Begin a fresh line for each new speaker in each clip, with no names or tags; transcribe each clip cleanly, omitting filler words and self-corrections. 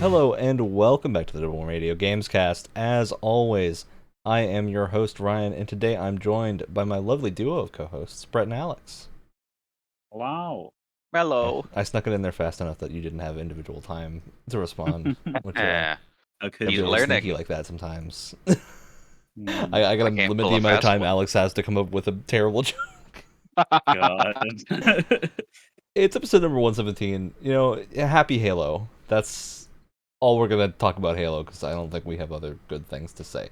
Hello and welcome back to the Double Radio Gamescast. As always, I am your host Ryan, and today I'm joined by my lovely duo of co-hosts, Brett and Alex.
Wow.
Hello.
I snuck it in there fast enough that you didn't have individual time to respond, which
Eh,
can be
he's
a little sneaky
learning.
like that sometimes.
Mm,
I gotta
can't
limit
pull
the
a
amount of
fast
time
one.
Alex has to come up with a terrible joke.
God.
It's episode number 117. You know, happy Halo. That's all we're gonna talk about Halo because I don't think we have other good things to say.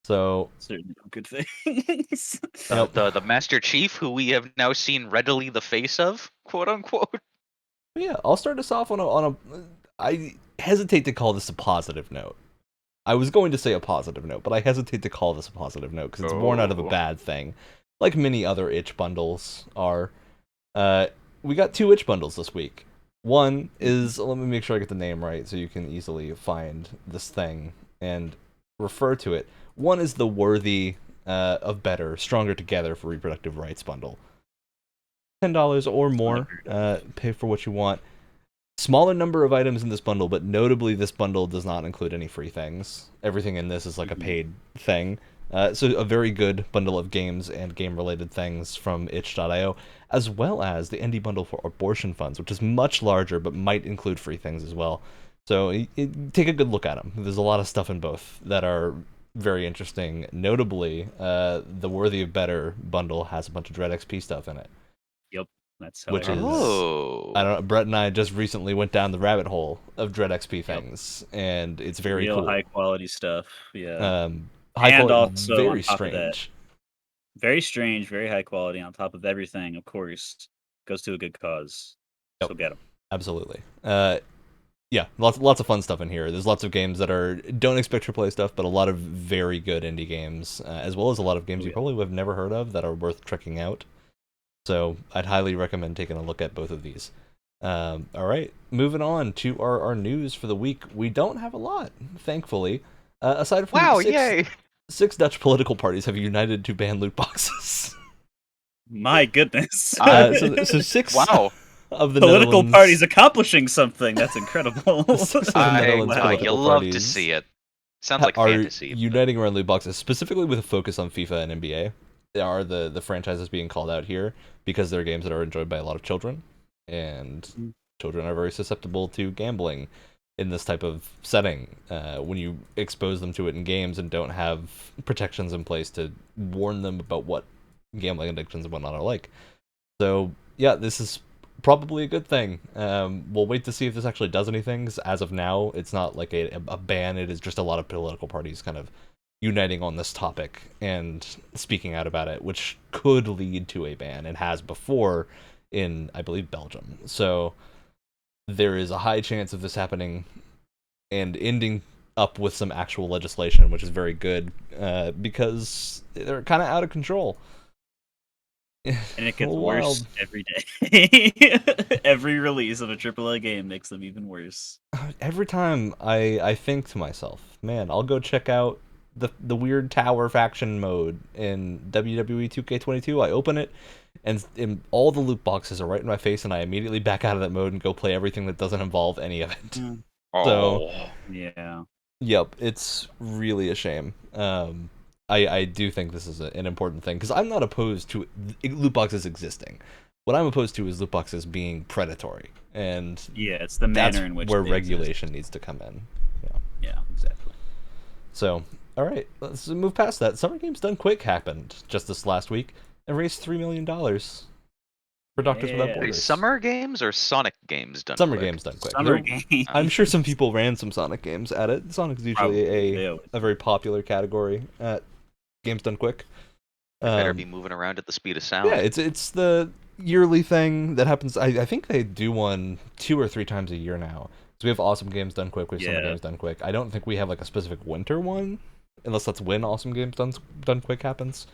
So,
Certainly no good things.
The Master Chief, who we have now seen readily the face of, quote unquote.
yeah, I'll start us off on a. I hesitate to call this a positive note. I was going to say a positive note, but I hesitate to call this a positive note because it's born out of a
Oh.
bad thing, like many other itch bundles are. Uh, we got two itch bundles this week. One is, let me make sure I get the name right so you can easily find this thing and refer to it. One is the Worthy of Better, Stronger Together for Reproductive Rights bundle. $10 or more, pay for what you want. Smaller number of items in this bundle, but notably this bundle does not include any free things. Everything in this is like a paid thing. So a very good bundle of games and game-related things from itch.io, as well as the indie bundle for abortion funds, which is much larger but might include free things as well. So take a good look at them. There's a lot of stuff in both that are very interesting. Notably, the Worthy of Better bundle has a bunch of Dread XP stuff in it.
Yep, that's
Which is,
Oh.
I don't know, Brett and I just recently went down the rabbit hole of Dread XP things, and it's very
real
cool.
high quality stuff. Yeah.
High
And
quality,
also on
very
top of that,
strange.
very strange, very high quality. On top of everything, of course, goes to a good cause.
Yep.
So get them.
Absolutely. Yeah, lots of fun stuff in here. There's lots of games that don't expect AAA stuff, but a lot of very good indie games, as well as a lot of games you probably would have never heard of that are worth checking out. So I'd highly recommend taking a look at both of these. All right, moving on to our news for the week. We don't have a lot, thankfully. Aside from
Wow, yay!
six Dutch political parties have united to ban loot boxes.
My goodness.
So six
Wow.
of the
Political
Netherlands,
parties accomplishing something. That's incredible.
six of the Netherlands
You
political
love to
parties
see it. Sounds like
are
fantasy. but-
uniting around loot boxes, specifically with a focus on FIFA and NBA. They are the franchises being called out here because they're games that are enjoyed by a lot of children, and children are very susceptible to gambling in this type of setting. When you expose them to it in games and don't have protections in place to warn them about what gambling addictions and whatnot are like. So yeah, this is probably a good thing. We'll wait to see if this actually does anything. 'Cause as of now, it's not like a ban. It is just a lot of political parties kind of uniting on this topic and speaking out about it, which could lead to a ban and has before in, I believe, Belgium. So there is a high chance of this happening and ending up with some actual legislation, which is very good because they're kind of out of control.
And it gets
Wild.
worse every day. Every release of a AAA game makes them even worse.
Every time I think to myself, man, I'll go check out the weird tower faction mode in WWE 2K22. I open it, and all the loot boxes are right in my face, and I immediately back out of that mode and go play everything that doesn't involve any of it. So,
Yeah.
yep, it's really a shame. I do think this is an important thing because I'm not opposed to loot boxes existing. What I'm opposed to is loot boxes being predatory, and
Yeah, it's the
that's
manner in which
where
they
regulation needs to come in.
Yeah, exactly.
So, all right, let's move past that. Summer Games Done Quick happened just this last week and raised $3 million for Doctors Without
Yeah.
Borders.
Summer games or Sonic games done
Summer
quick?
Games Done Quick.
Summer
There-
game.
I'm sure some people ran some Sonic games at it. Sonic is usually
Probably.
a very popular category at Games Done Quick.
Better be moving around at the speed of sound.
Yeah, it's the yearly thing that happens. I think they do one 2 or 3 times a year now. So we have Awesome Games Done Quick, we have Summer
Yeah.
Games Done Quick. I don't think we have like a specific winter one, unless that's when Awesome Games Done Quick happens.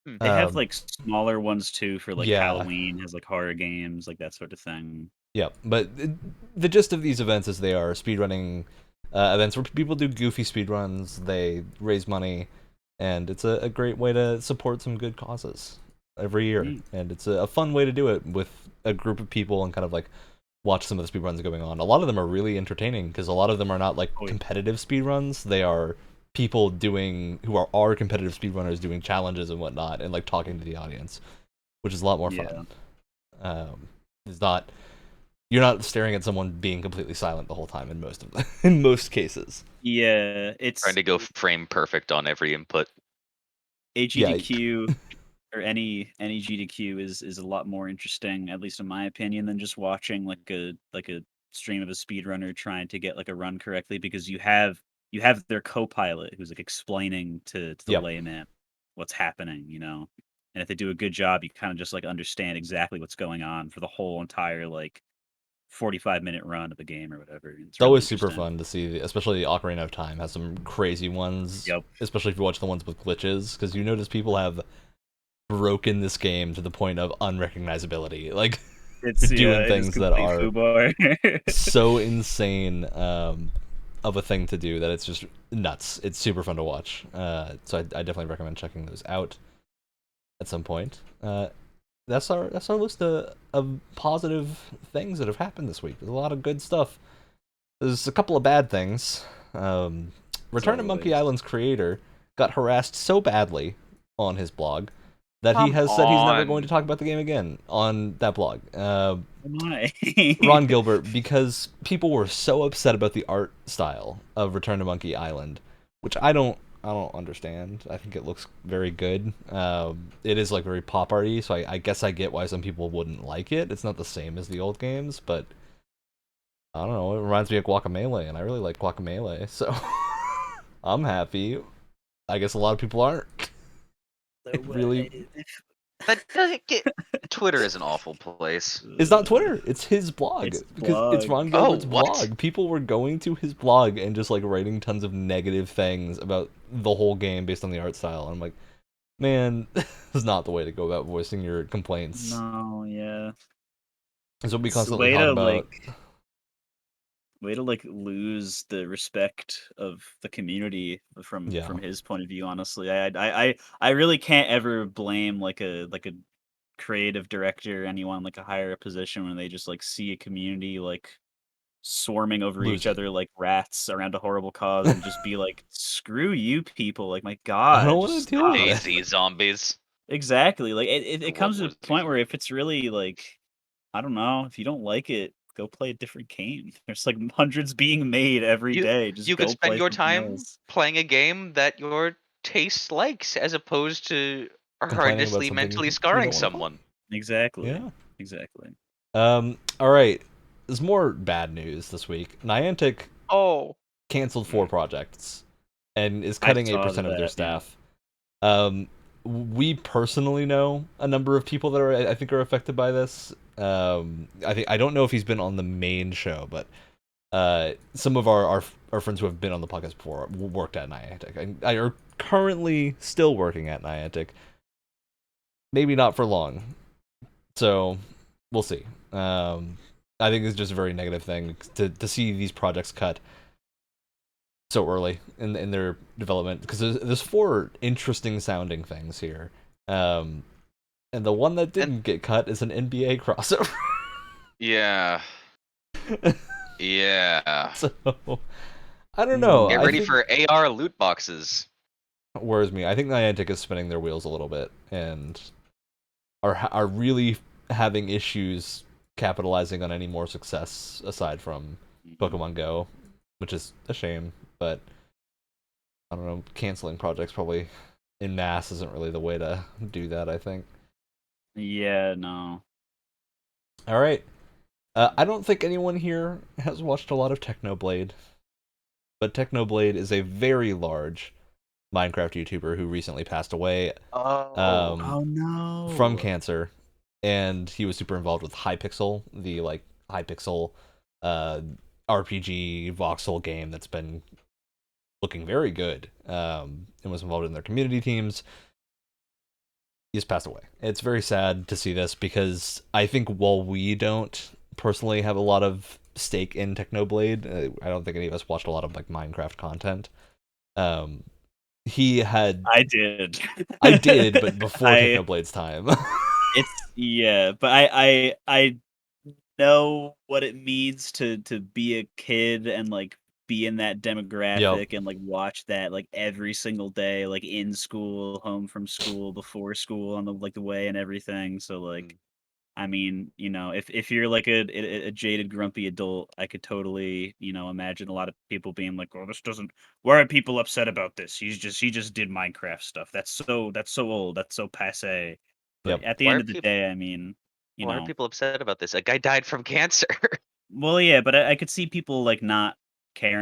They have like smaller ones too for like
yeah.
Halloween, has like horror games, like that sort of thing.
Yeah, but the gist of these events is they are speedrunning events where people do goofy speedruns, they raise money, and it's a great way to support some good causes every year. And it's a fun way to do it with a group of people and kind of like watch some of the speedruns going on. A lot of them are really entertaining because a lot of them are not like
Oh, yeah.
competitive speedruns. They are people who are competitive speedrunners doing challenges and whatnot and like talking to the audience, which is a lot more fun. It's not you're not staring at someone being completely silent the whole time in most of them, in most cases.
Yeah,
Trying
it's
to go frame perfect on every input.
AGDQ or any GDQ is a lot more interesting, at least in my opinion, than just watching like a stream of a speedrunner trying to get like a run correctly, because you have their co-pilot who's like explaining to the
Yep.
layman what's happening, and if they do a good job, you kind of just like understand exactly what's going on for the whole entire like 45-minute run of the game or whatever. It's
It's
really
always super
interesting.
fun to see, especially the Ocarina of Time has some crazy ones,
Yep.
especially if you watch the ones with glitches, because you notice people have broken this game to the point of unrecognizability. Like,
It's
doing
it is
things that
complete
are
foobar.
so insane of a thing to do that it's just nuts. It's super fun to watch. So I definitely recommend checking those out at some point. That's our list of positive things that have happened this week. There's a lot of good stuff. There's a couple of bad things. Return to Monkey
always.
Island's creator got harassed so badly on his blog that he
Come
has said he's never going
on.
to talk about the game again on that blog.
Oh my.
Ron Gilbert, because people were so upset about the art style of Return to Monkey Island, which I don't understand. I think it looks very good. It is like very pop arty, so I guess I get why some people wouldn't like it. It's not the same as the old games, but I don't know. It reminds me of Guacamelee, and I really like Guacamelee, so I'm happy. I guess a lot of people aren't. It really,
That doesn't get. Twitter is an awful place.
it's not Twitter. It's his blog
It's
because it's
blog.
Ron
Oh,
Gilbert's
what?
blog. People were going to his blog and just like writing tons of negative things about the whole game based on the art style. And I'm like, man, this is not the way to go about voicing your complaints.
No, yeah.
It's what we
It's a
constantly
way
talk
to
about.
lose the respect of the community from
Yeah,
his point of view. Honestly, I really can't ever blame like a creative director or anyone like a higher position when they just like see a community like swarming over
lose
each
it.
other like rats around a horrible cause and just be like, screw you people, like my
I don't
god,
want
just
to deal with
stop.
that.
Daisy zombies.
Exactly. Like it
What
comes to a
was
point where if it's really like, I don't know, if you don't like it, go play a different game. There's like hundreds being made every
you?
day. Just
You could
go
spend
play
your
something
time
else.
playing a game that your taste likes, as opposed to
Complaining about
horrendously
something
mentally
you
scarring
don't want to play.
someone.
Exactly.
Yeah.
Exactly.
All right. There's more bad news this week. Niantic
Oh.
canceled 4 projects and is
I
cutting
saw
8% of their
that, yeah.
staff. We personally know a number of people that I think are affected by this. I don't know if he's been on the main show, but some of our friends who have been on the podcast before worked at Niantic and are currently still working at Niantic. Maybe not for long. So we'll see. I think it's just a very negative thing to see these projects cut so early in their development, because there's 4 interesting sounding things here. And the one that didn't get cut is an NBA crossover.
Yeah. Yeah.
So I don't know.
Get
I
ready
think
for AR loot boxes.
worries me. I think Niantic is spinning their wheels a little bit and are really having issues capitalizing on any more success aside from Pokemon Go, which is a shame. But I don't know, canceling projects probably in mass isn't really the way to do that, I think.
Yeah, no.
All right. I don't think anyone here has watched a lot of Technoblade, but Technoblade is a very large Minecraft YouTuber who recently passed away
Oh.
Oh no.
from cancer, and he was super involved with Hypixel, the like Hypixel RPG voxel game that's been looking very good, and was involved in their community teams. He's passed away. It's very sad to see this because I think while we don't personally have a lot of stake in Technoblade, I don't think any of us watched a lot of like Minecraft content. He had
I did.
I did, but before
I
Technoblade's time.
It's yeah, but I know what it means to be a kid and like be in that
Yep.
demographic and like watch that like every single day, like in school, home from school, before school, on the like the way and everything. So like, I mean, if you're like a jaded, grumpy adult, I could totally, imagine a lot of people being like, "Oh, this doesn't. Why are people upset about this? He just did Minecraft stuff. That's so old. That's so passe." But
Yep.
at the
Why
end
are
of the
people
day, I mean, you
why are
know,
people upset about this? A guy died from cancer.
well, yeah, but I could see people like not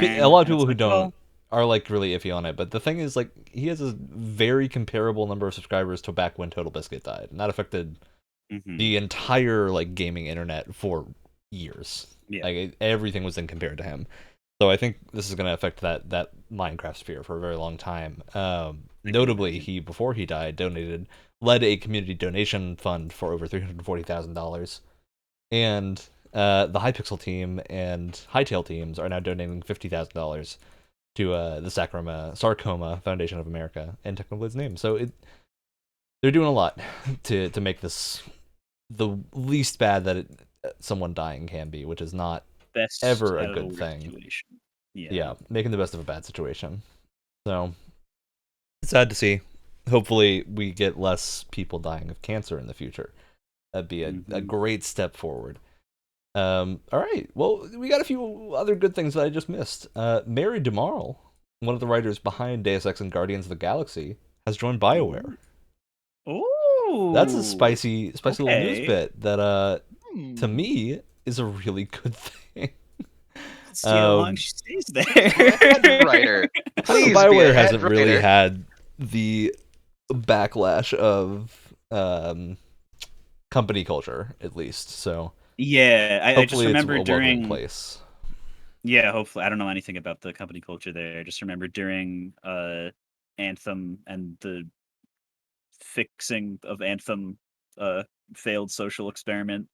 A
caring,
lot of
and it's
people who
like,
don't
well,
are like really iffy on it, but the thing is, like, he has a very comparable number of subscribers to back when Total Biscuit died, and that affected
hmm
the entire like gaming internet for years.
yeah,
Like everything was then compared to him. So I think this is going to affect that Minecraft sphere for a very long time.
I can
Notably,
imagine.
he before he died led a community donation fund for over $340,000, and the Hypixel team and Hytale teams are now donating $50,000 to the Sarcoma Foundation of America in Technoblade's name. So they're doing a lot to make this the least bad that someone dying can be, which is not
Best
ever a
out of a
good
weird
thing.
situation. Yeah.
Yeah, making the best of a bad situation. So it's sad to see. Hopefully, we get less people dying of cancer in the future. That'd be a
hmm
great step forward. All right. Well, we got a few other good things that I just missed. Mary DeMarle, one of the writers behind Deus Ex and Guardians of the Galaxy, has joined BioWare. That's a
Oh,
spicy little news
okay.
bit that to
Hmm.
me is a really good thing.
Let's see how long
Um,
she stays
Head
there.
writer. Please be a
BioWare
head
hasn't really
writer.
had the backlash of company culture, at least. So
Yeah, I just
hopefully it's a
remember
welcoming
during.
place.
Yeah, hopefully. I don't know anything about the company culture there. I just remember during Anthem and the fixing of Anthem uh failed social experiment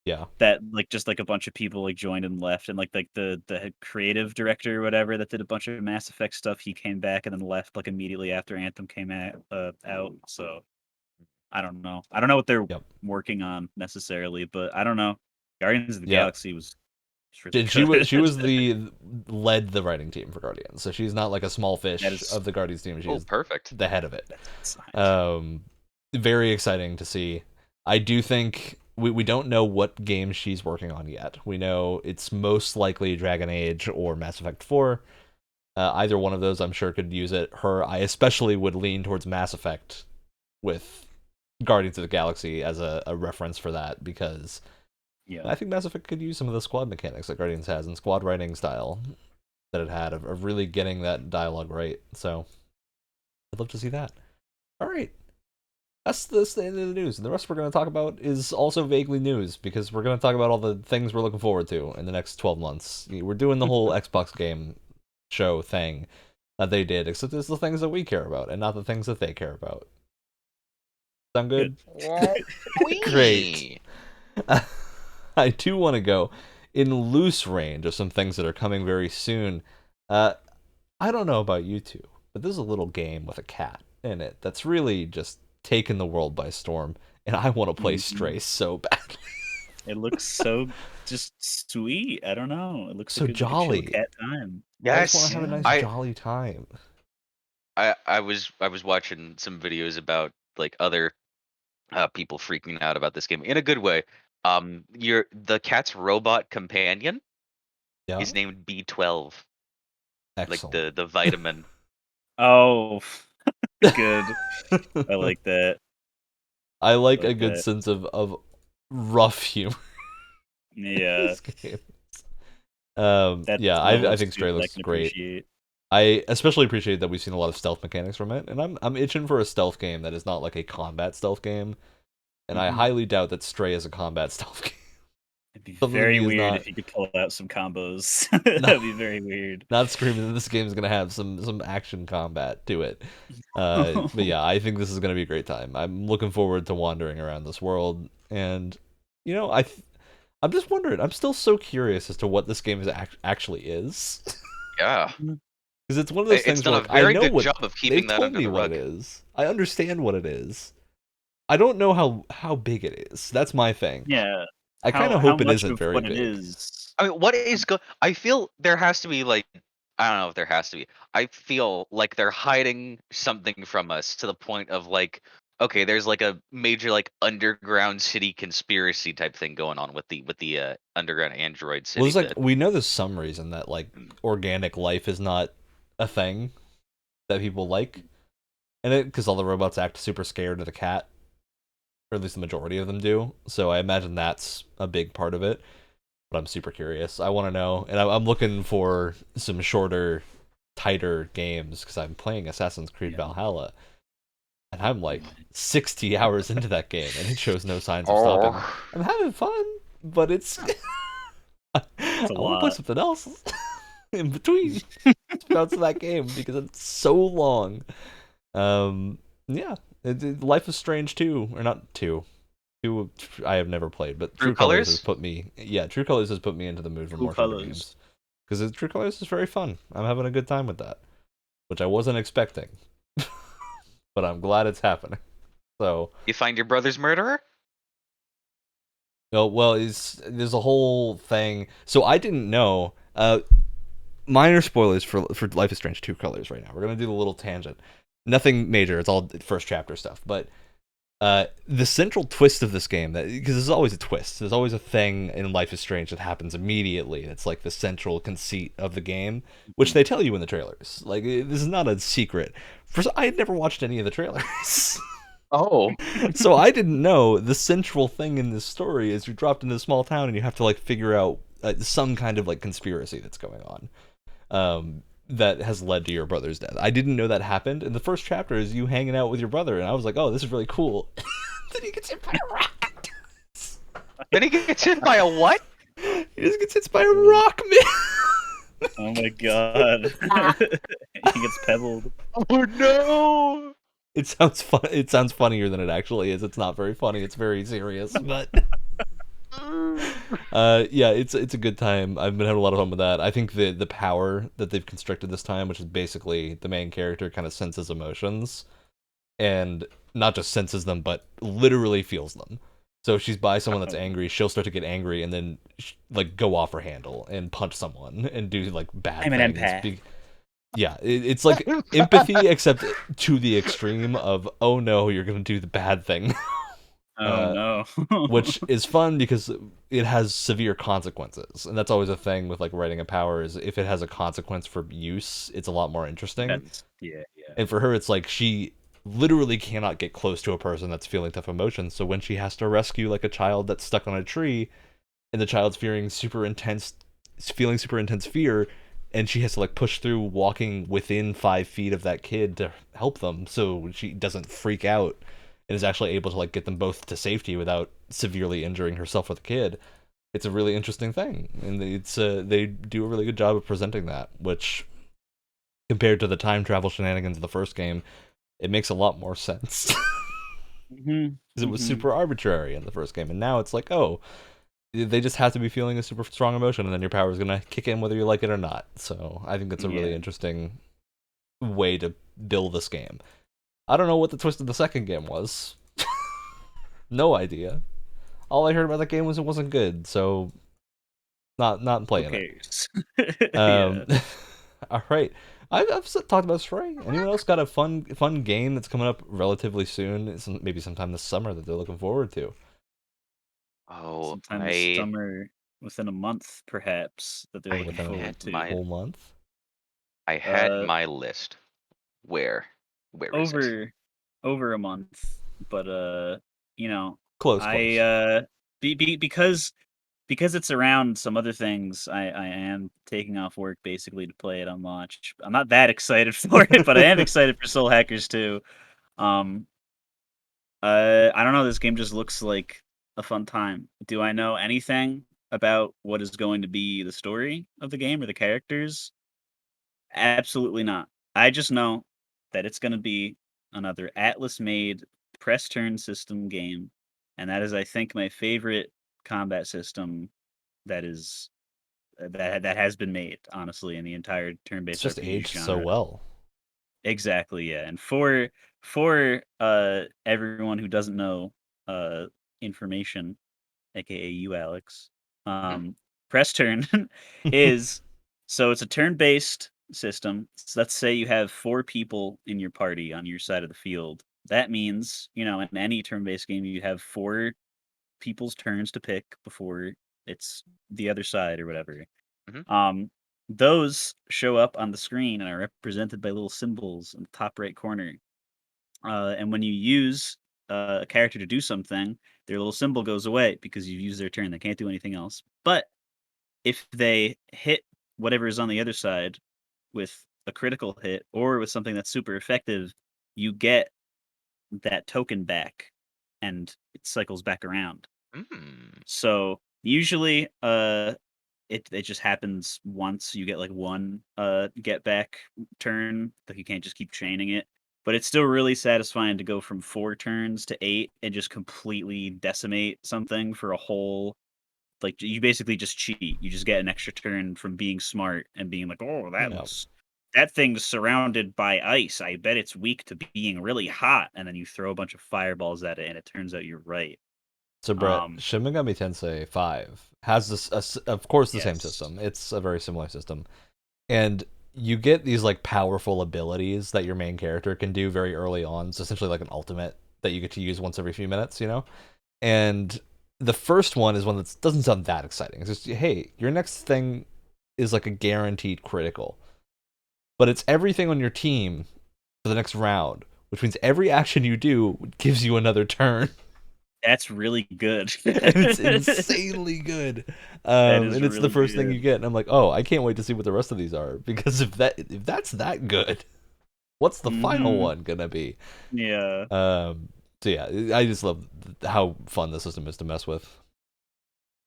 Yeah.
that like just like a bunch of people like joined and left, and like the creative director or whatever that did a bunch of Mass Effect stuff, he came back and then left like immediately after Anthem came out. So I don't know what they're
Yep.
working on necessarily, but I don't know. Guardians of the
Yeah.
Galaxy was really
And she
good.
was the led the writing team for Guardians, so she's not like a small
That
fish
is
of the Guardians team. She
Oh,
is
perfect.
the head of it.
that's signs.
Um, very exciting to see. I do think we don't know what game she's working on yet. We know it's most likely Dragon Age or Mass Effect 4. Either one of those, I'm sure, could use it. I especially would lean towards Mass Effect with Guardians of the Galaxy as a reference for that, because
Yeah.
I think Mass Effect could use some of the squad mechanics that Guardians has and squad writing style that it had of really getting that dialogue right. So I'd love to see that. All right. That's the end of the news. And the rest we're going to talk about is also vaguely news, because we're going to talk about all the things we're looking forward to in the next 12 months. We're doing the whole Xbox game show thing that they did, except it's the things that we care about and not the things that they care about. Sound
Good.
good? Great.
Wee.
I do want to go in loose range of some things that are coming very soon. I don't know about you two, but there's a little game with a cat in it that's really just taken the world by storm, and I want to play
Mhm.
Stray so badly.
It looks so just sweet. I don't know. It looks
So
like a chill
jolly.
cat time.
I just want to
Yes.
have a
Yeah.
nice
I
jolly time.
I was watching some videos about like other people freaking out about this game in a good way. The cat's robot companion
Yeah,
is named B12, like
excellent.
the vitamin.
Oh, good. I like that.
I
I
like a
like
good
that.
sense of rough humor in
Yeah,
this game.
that's
Yeah,
a level
I
of
think Stray
stupid I
looks
can
great.
appreciate.
I especially appreciate that we've seen a lot of stealth mechanics from it, and I'm itching for a stealth game that is not like a combat stealth game. And I
Mhm.
highly doubt that Stray is a combat stealth game.
It'd be
Something to
very
me is
weird
not
if you could pull out some combos.
not,
That'd be very weird.
not screaming that this game is gonna have some action combat to it. But yeah, I think this is gonna be a great time. I'm looking forward to wandering around this world, and you know, I'm just wondering. I'm still so curious as to what this game actually is,
Yeah,
because it's one of those
it's
things where
done a
like I
very
know
good
what
job of
they've
keeping that
told
under
me
the
what it
rug.
is. I understand what it is. I don't know how big it is. That's my thing.
Yeah.
I kind of
how
hope it
much
isn't
of
very
what it
big.
is.
I mean, what is I feel there has to be like, I don't know if there has to be. I feel like they're hiding something from us to the point of like, okay, there's like a major like underground city conspiracy type thing going on with the underground android
Well,
city
there's like
bit.
we know there's some reason that like organic life is not a thing that people like in it because all the robots act super scared of the cat, or at least the majority of them do. So I imagine that's a big part of it. But I'm super curious. I want to know, and I'm looking for some shorter, tighter games because I'm playing Assassin's Creed
Yeah.
Valhalla, and I'm like 60 hours into that game, and it shows no signs of
Oh.
stopping. I'm having fun, but it's I
It's a
want to play
lot.
something else in between spouts of that game because it's so long. Yeah, Life is Strange 2, or not 2. 2 I have never played, but
True
True Colors has
Colors?
put me. Yeah, True Colors has put me into the mood for
True
more shorter
Colors.
games because True Colors is very fun. I'm having a good time with that, which I wasn't expecting, but I'm glad it's happening. So,
You find your brother's murderer?
no, well, there's a whole thing. So I didn't know. Minor spoilers for Life is Strange 2 Colors right now. We're gonna do the little tangent. Nothing major. It's all first chapter stuff, but the central twist of this game, that because there's always a twist, there's always a thing in Life is Strange that happens immediately. It's like the central conceit of the game, which they tell you in the trailers. Like this is not a secret. First, I had never watched any of the trailers,
Oh.
so I didn't know the central thing in this story is you're dropped into a small town and you have to like figure out some kind of like conspiracy that's going on. That has led to your brother's death. I didn't know that happened. And the first chapter is you hanging out with your brother, and I was like, "Oh, this is really cool." Then he gets hit by a rock.
Then he gets hit by a what?
He just gets hit by a rock, man.
Oh my god. He gets pebbled.
Oh no!
It sounds fun. It sounds funnier than it actually is. It's not very funny. It's very serious, but yeah, it's a good time. I've been having a lot of fun with that. I think the power that they've constructed this time, which is basically the main character kind of senses emotions, and not just senses them, but literally feels them. So if she's by someone that's angry, she'll start to get angry and then like go off her handle and punch someone and do like bad
I'm an
things.
empath.
Yeah, it's like empathy except to the extreme of, oh no, you're gonna do the bad thing.
Oh no.
Which is fun because it has severe consequences, and that's always a thing with like writing a power is if it has a consequence for use, it's a lot more interesting.
Yeah.
And for her, it's like she literally cannot get close to a person that's feeling tough emotions. So when she has to rescue like a child that's stuck on a tree, and the child's feeling super intense fear, and she has to like push through walking within 5 feet of that kid to help them, so she doesn't freak out and is actually able to like get them both to safety without severely injuring herself or the kid. It's a really interesting thing, and it's they do a really good job of presenting that, which compared to the time travel shenanigans of the first game, it makes a lot more sense. Because it was super arbitrary in the first game, and now it's like, oh, they just have to be feeling a super strong emotion, and then your power is gonna kick in whether you like it or not. So I think that's a really interesting way to build this game. I don't know what the twist of the second game was. No idea. All I heard about that game was it wasn't good, so not playing
it.
Yeah. All right. I've talked about Stray. Anyone else got a fun game that's coming up relatively soon? Maybe sometime this summer that they're looking forward to.
Oh,
Sometime this summer, within a month, perhaps, that they're looking forward to.
A whole month.
I had my list. Where is it?
Over a month, but you know,
Close.
because it's around some other things, I am taking off work basically to play it on launch. I'm not that excited for it, but I am excited for Soul Hackers 2. Um, I don't know. This game just looks like a fun time. Do I know anything about what is going to be the story of the game or the characters? Absolutely not. I just know that it's going to be another Atlas-made press turn system game, and that is, I think, my favorite combat system that is that has been made, honestly, in the entire
It's
turn-based
just
RPG
aged so
genre.
well.
Exactly, yeah. And for everyone who doesn't know information, aka you, Alex.
Mhm.
Press turn is so it's a turn-based system. So let's say you have 4 people in your party on your side of the field. That means, in any turn-based game, you have 4 people's turns to pick before it's the other side or whatever.
Mhm.
Um, those show up on the screen and are represented by little symbols in the top right corner. And when you use a character to do something, their little symbol goes away because you've used their turn. They can't do anything else. But if they hit whatever is on the other side with a critical hit or with something that's super effective, you get that token back and it cycles back around.
Mm.
So usually it just happens once. You get like one get back turn. Like you can't just keep chaining it. But it's still really satisfying to go from 4 turns to 8 and just completely decimate something for a whole like you basically just cheat. You just get an extra turn from being smart and being like, "Oh,
Yeah.
that thing's surrounded by ice. I bet it's weak to being really hot." And then you throw a bunch of fireballs at it and it turns out you're right.
So Brett,
Um
Shin Megami Tensei 5 has of course, the same
yes.
system. It's a very similar system, and you get these like powerful abilities that your main character can do very early on. It's essentially like an ultimate that you get to use once every few minutes, you know. And the first one is one that doesn't sound that exciting. It's just, hey, your next thing is like a guaranteed critical, but it's everything on your team for the next round, which means every action you do gives you another turn.
That's really good.
And it's insanely good.
That is
And it's the
really
first thing you
good.
get, and I'm like, oh, I can't wait to see what the rest of these are, because if that's that good, what's the final
Mhm.
one gonna be?
Yeah.
Um, so yeah, I just love how fun the system is to mess with.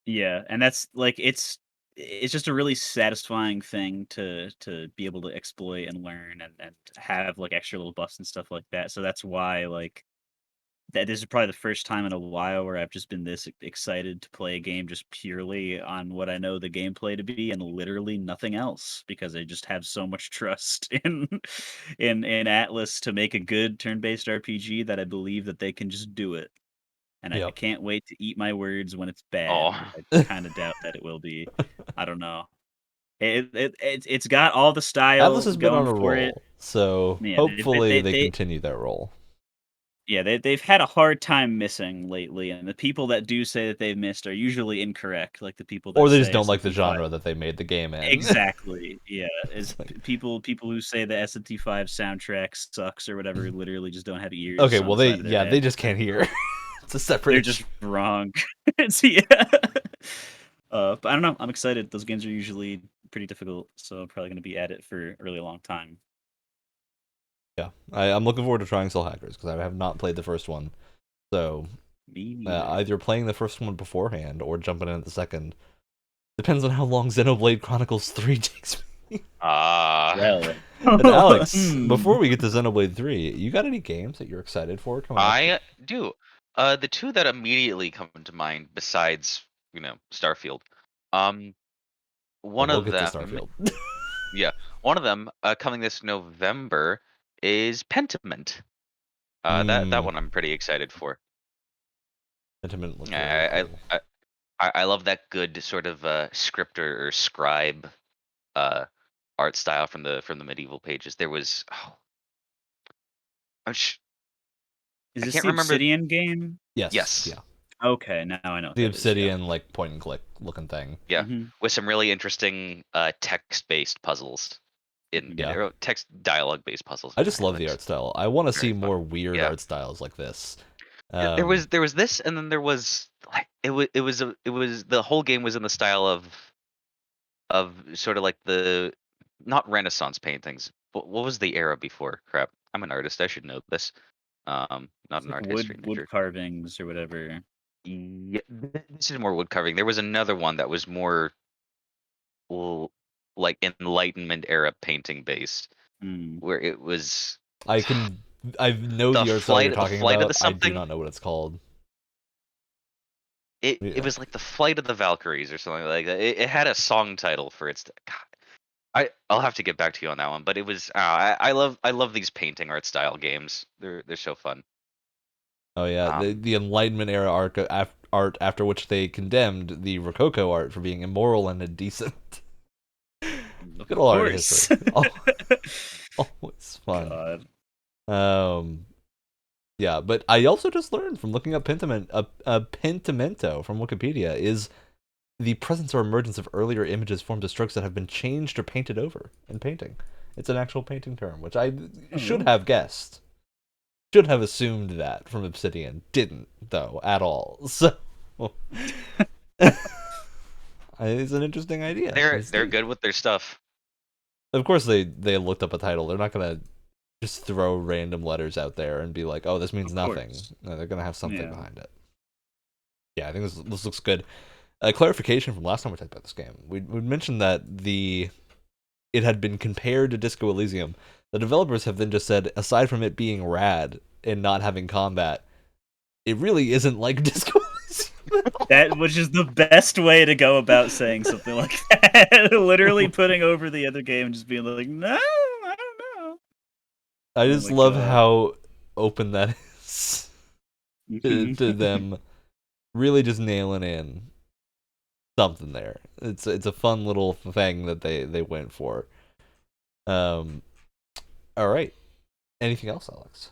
Yeah, and that's like it's just a really satisfying thing to be able to exploit and learn and have like extra little buffs and stuff like that. So that's why like that this is probably the first time in a while where I've just been this excited to play a game just purely on what I know the gameplay to be and literally nothing else because I just have so much trust in in Atlas to make a good turn-based RPG that I believe that they can just do it. And I
Yep.
can't wait to eat my words when it's bad,
Oh.
which I kind of doubt that it will be. I don't know. It's got all the
Atlas
style
has been on
going
a
for it.
roll, so
Yeah,
hopefully they continue that roll.
yeah, they've had a hard time missing lately, and the people that do say that they've missed are usually incorrect, like the people
Or
that
they just
say
don't like the
SMT5.
genre that they made the game in.
Exactly. Yeah, is
It's like,
people who say the SMT5 soundtrack sucks or whatever literally just don't have
okay,
ears on
well
the side of their
they
head.
just can't hear. It's a separate
They're
issue.
just wrong. Yeah. But I don't know. I'm excited. Those games are usually pretty difficult, so I'm probably going to be at it for a really long time.
Yeah, I'm looking forward to trying Soul Hackers because I have not played the first one. So
Me neither.
either playing the first one beforehand or jumping in at the second depends on how long Xenoblade Chronicles 3 takes me.
Ah.
Well,
And Alex,
hmm.
before we get to Xenoblade 3, you got any games that you're excited for coming up?
I do. The two that immediately come to mind, besides Starfield, um,
Well,
one
we'll
of
get to
them,
Starfield.
yeah, one of them, coming this November is Pentiment. That
Hmm,
one I'm pretty excited for.
Sentiment looks very
I
cool.
I I love that good sort of scripter or scribe uh art style from the medieval pages. There was I'm sh-
Is
I
this
can't
the
remember.
Obsidian game?
Yes,
Yes.
yeah.
Okay, now I know what
The
that is. Yeah.
Obsidian, like, point and click looking thing.
Yeah,
Hmm.
with some really interesting text-based puzzles in
Hmm.
Yeah.
or text dialogue-based puzzles
I
in
just love
particular.
the art
It's
style. I want to see
very fun.
more weird
Yeah,
art styles like this.
there was this, and then there was like it was the whole game was in the style of sort of like the not Renaissance paintings. What was the era before? Crap, I'm an artist. I should know this. Not
It's
an
like
art history
wood
major.
carvings or whatever.
Yeah, this is more wood carving. There was another one that was more l- like Enlightenment era painting based,
Mm.
where it was
I can I know
the
the art style you're
the
talking
flight of
about.
the
I do
something.
not know what it's called.
It
Yeah.
was like the flight of the Valkyries or something like that. It had a song title for its. God, I'll have to get back to you on that one, but it was. I love these painting art style games. They're so fun.
Oh yeah, the Enlightenment era art after which they condemned the Rococo art for being immoral and indecent.
Of
Good old art
course.
history. Always fun.
God.
Yeah, but I also just learned from looking up pentimento from Wikipedia is the presence or emergence of earlier images, forms, or strokes that have been changed or painted over in painting. It's an actual painting term, which I should have guessed. Should have assumed that from Obsidian. Didn't, though, at all. So it's an interesting idea.
They're good with their stuff.
Of course they looked up a title. They're not gonna just throw random letters out there and be like, oh, this means nothing. No, they're gonna have something behind it. Yeah, I think this looks good. A clarification from last time we talked about this game. We mentioned that it had been compared to Disco Elysium. The developers have then just said, aside from it being rad and not having combat, it really isn't like Disco Elysium.
That which is the best way to go about saying something like that. Literally putting over the other game and just being like, no, I don't know.
I just love how open that is to them really just nailing in something there. It's a fun little thing that they went for. All right. Anything else, Alex?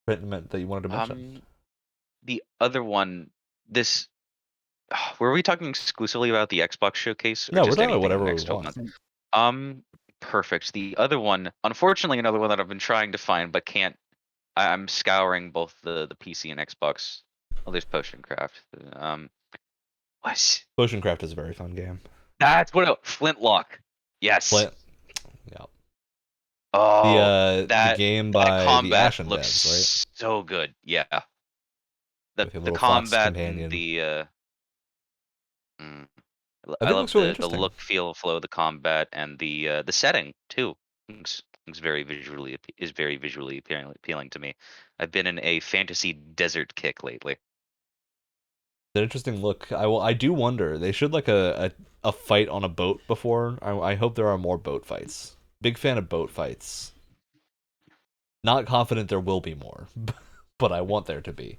That you wanted to mention?
The other one, this were we talking exclusively about the Xbox showcase, or
No, we're
just
talking about
anything
whatever
in the
we
next 12
want.
months? Perfect. The other one, unfortunately, another one that I've been trying to find but can't. I'm scouring both the PC and Xbox. Oh, there's Potion Craft. What?
Potion Craft is a very fun game.
That's what Flintlock. Yes.
Yeah.
Oh,
the game by the Ashen
looks
devs, right?
so good. Yeah. The
combat
and the
I
I
think it
love
looks really
the
interesting.
look, feel, flow of the combat, and the setting too. Looks very visually appealing to me. I've been in a fantasy desert kick lately.
It's an interesting look. I do wonder. They should like a fight on a boat before. I hope there are more boat fights. Big fan of boat fights. Not confident there will be more, but I want there to be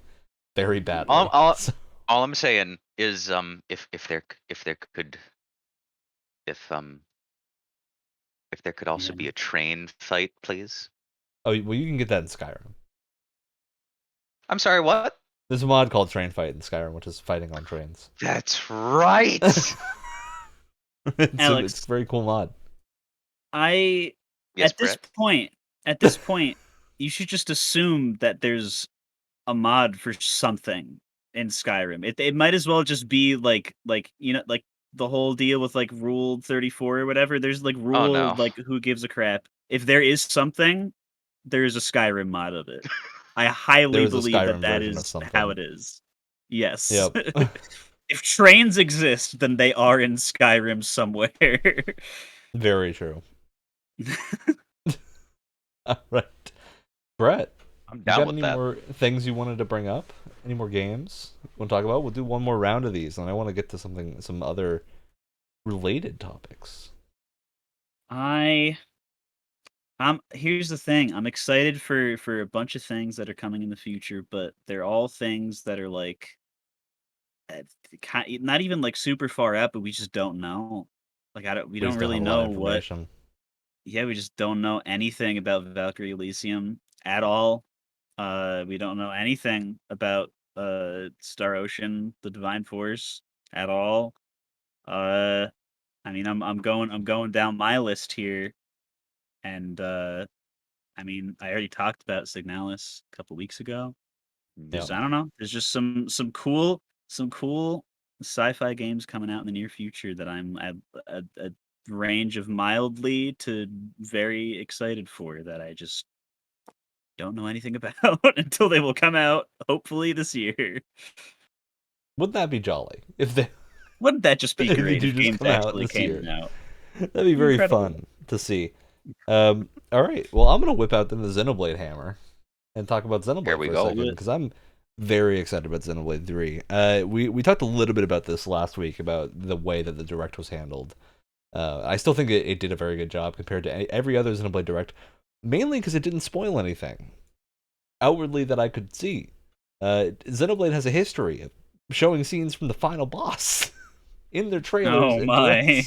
very badly.
All I'm saying is if there could also be a train fight, please.
Oh well, you can get that in Skyrim.
I'm sorry, what?
There's a mod called Train Fight in Skyrim, which is fighting on trains.
That's right.
Alex,
it's a very cool mod.
At this point, you should just assume that there's a mod for something in Skyrim. It might as well just be like the whole deal with like Rule 34 or whatever. There's like Rule like who gives a crap. If there is something, there is a Skyrim mod of it. I highly believe that is how it is. Yes.
Yep.
If trains exist, then they are in Skyrim somewhere.
Very true. All right, Brett.
I'm down with that.
Any more things you wanted to bring up? Any more games you want to talk about? We'll do one more round of these, and I want to get to some other related topics.
Here's the thing. I'm excited for a bunch of things that are coming in the future, but they're all things that are like not even like super far out, but we just don't know. Like we don't really know what. Yeah, we just don't know anything about Valkyrie Elysium at all. We don't know anything about Star Ocean, the Divine Force at all. I mean, I'm going down my list here, and I mean, I already talked about Signalis a couple weeks ago. I don't know. There's just some cool sci-fi games coming out in the near future that I'm at a range of mildly to very excited for that I just don't know anything about until they will come out hopefully this year.
Wouldn't that be jolly if they?
Wouldn't that just be great if
games
actually came out?
That'd be very fun to see. All right, well, I'm gonna whip out then the Xenoblade hammer and talk about Xenoblade for a second because I'm very excited about Xenoblade 3. We talked a little bit about this last week about the way that the direct was handled. I still think it did a very good job compared to every other Xenoblade direct, mainly because it didn't spoil anything outwardly that I could see. Xenoblade has a history of showing scenes from the final boss in their trailers
Oh
and directs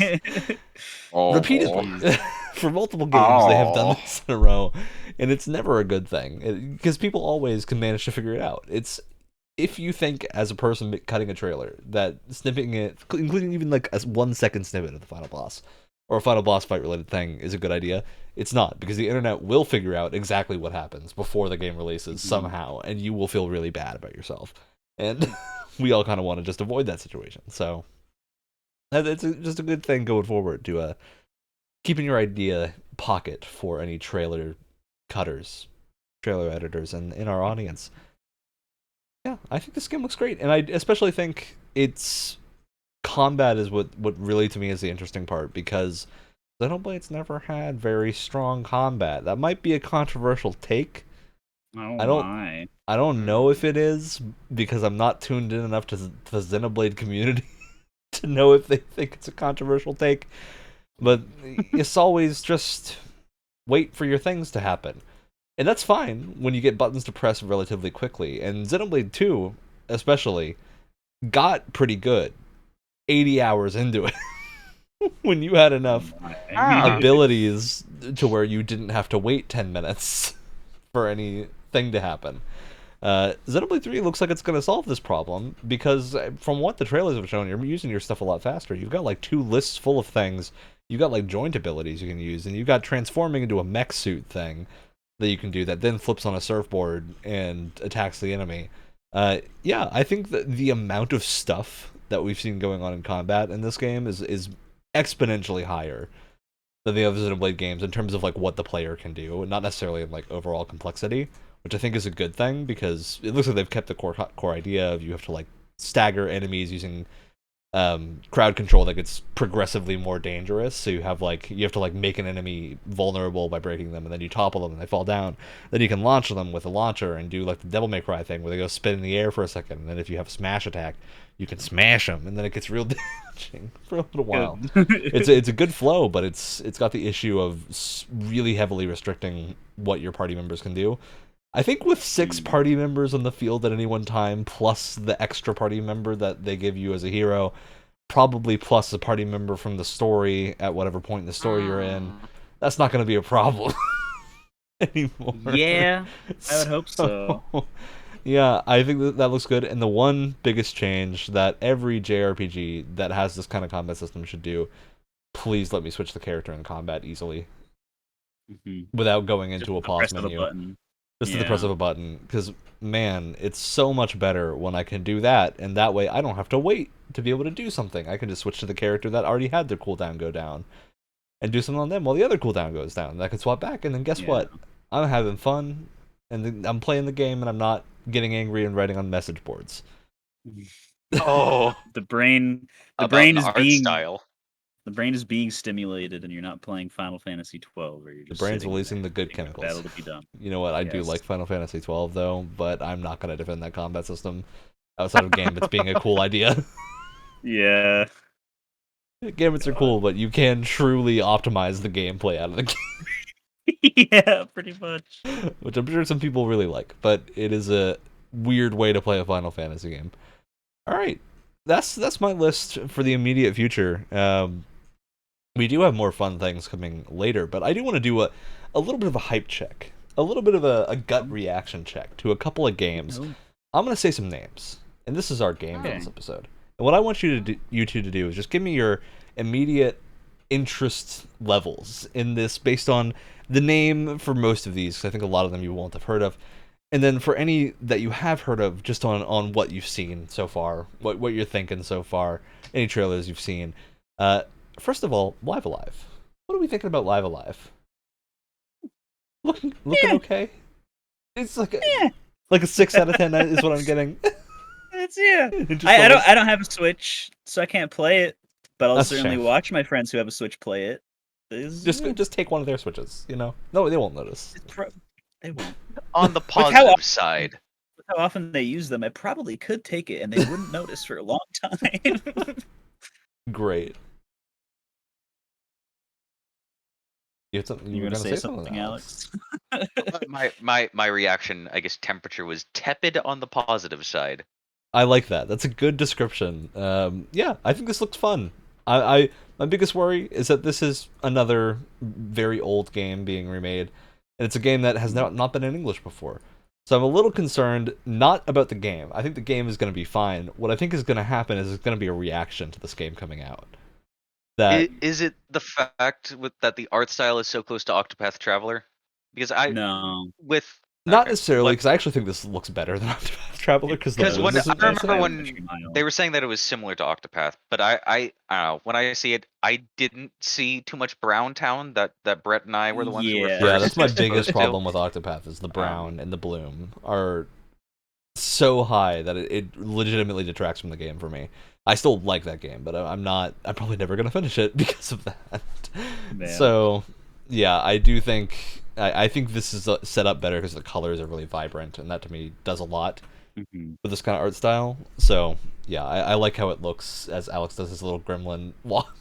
my.
repeatedly.
Jeez.
For multiple games, they have done this in a row, and it's never a good thing because people always can manage to figure it out. It's if you think as a person cutting a trailer that snipping it, including even like a 1 second snippet of the final boss or a final boss fight related thing, is a good idea. It's not, because the internet will figure out exactly what happens before the game releases somehow, and you will feel really bad about yourself. And we all kind of want to just avoid that situation. So it's just a good thing going forward to keep in your idea pocket for any trailer cutters, trailer editors, and in our audience. Yeah, I think this game looks great, and I especially think its combat is what really to me is the interesting part, because Xenoblade's never had very strong combat. That might be a controversial take.
Oh
I don't
my.
I don't know if it is, because I'm not tuned in enough to the Xenoblade community to know if they think it's a controversial take. But it's always just wait for your things to happen. And that's fine when you get buttons to press relatively quickly. And Xenoblade 2, especially, got pretty good 80 hours into it. When you had enough abilities to where you didn't have to wait 10 minutes for anything to happen. Xenoblade 3 looks like it's going to solve this problem, because from what the trailers have shown, you're using your stuff a lot faster. You've got like 2 lists full of things. You've got like joint abilities you can use, and you've got transforming into a mech suit thing that you can do that then flips on a surfboard and attacks the enemy. Yeah, I think that the amount of stuff that we've seen going on in combat in this game is exponentially higher than the other Xenoblade games in terms of like what the player can do, not necessarily in like overall complexity, which I think is a good thing, because it looks like they've kept the core idea of you have to like stagger enemies using crowd control that gets progressively more dangerous. So you have to like make an enemy vulnerable by breaking them, and then you topple them and they fall down. Then you can launch them with a launcher and do like the Devil May Cry thing where they go spin in the air for a second, and then if you have a smash attack, you can smash them, and then it gets real damaging for a little while. It's a good flow, but it's got the issue of really heavily restricting what your party members can do. I think with 6 party members on the field at any one time, plus the extra party member that they give you as a hero, probably plus a party member from the story at whatever point in the story you're in, that's not going to be a problem anymore.
Yeah, I would hope so.
Yeah, I think that looks good. And the one biggest change that every JRPG that has this kind of combat system should do, please let me switch the character in combat easily. Without going into a pause menu. Just at the press of a button, because man, it's so much better when I can do that, and that way I don't have to wait to be able to do something. I can just switch to the character that already had their cooldown go down and do something on them while the other cooldown goes down. And I can swap back, and then guess what? I'm having fun, and I'm playing the game, and I'm not getting angry and writing on message boards.
Oh,
the brain is being stimulated, and you're not playing Final Fantasy 12, where you're just
the brain's releasing the good chemicals.
Battle to be done.
You know what? I do like Final Fantasy 12 though, but I'm not going to defend that combat system outside of Gambits being a cool idea.
Yeah.
Gambits are cool, but you can truly optimize the gameplay out of the game.
Yeah, pretty much.
Which I'm sure some people really like, but it is a weird way to play a Final Fantasy game. All right, that's my list for the immediate future. We do have more fun things coming later, but I do want to do a little bit of a hype check, a little bit of a gut reaction check to a couple of games. I'm going to say some names, and this is our game for this episode. And what I want you two to do is just give me your immediate interest levels in this based on the name for most of these, because I think a lot of them you won't have heard of. And then for any that you have heard of, just on what you've seen so far, what you're thinking so far, any trailers you've seen. First of all, Live Alive. What are we thinking about Live Alive? Looking okay? It's like a 6 out of 10 is what I'm getting.
It's I don't have a Switch, so I can't play it, but I'll certainly watch my friends who have a Switch play it.
Just take one of their Switches, you know? No, they won't notice.
They won't.
On the positive side,
with how often they use them, I probably could take it and they wouldn't notice for a long time.
Great. You
You're
were
gonna
gonna
say
say something,
something,
Alex.
Alex?
My reaction, I guess, temperature was tepid on the positive side.
I like that. That's a good description. Yeah, I think this looks fun. I my biggest worry is that this is another very old game being remade, and it's a game that has not been in English before. So I'm a little concerned, not about the game. I think the game is going to be fine. What I think is going to happen is it's going to be a reaction to this game coming out. That
Is it the fact that the art style is so close to Octopath Traveler? Because
No.
with
not
okay,
necessarily, because I actually think this looks better than Octopath Traveler, because the
because
bloom
when
isn't
I
the
remember
same.
when they were saying that it was similar to Octopath, but I don't know, when I see it, I didn't see too much Brown Town that Brett and I were the ones who were
Yeah.
Yeah,
first
that's my biggest
exposed to.
problem with Octopath is the brown and the bloom are so high that it legitimately detracts from the game for me. I still like that game, but I'm probably never gonna finish it because of that.
Man.
So, yeah, I do think I think this is set up better because the colors are really vibrant, and that to me does a lot
Mhm.
with this kind of art style. So, yeah, I like how it looks as Alex does his little gremlin walk,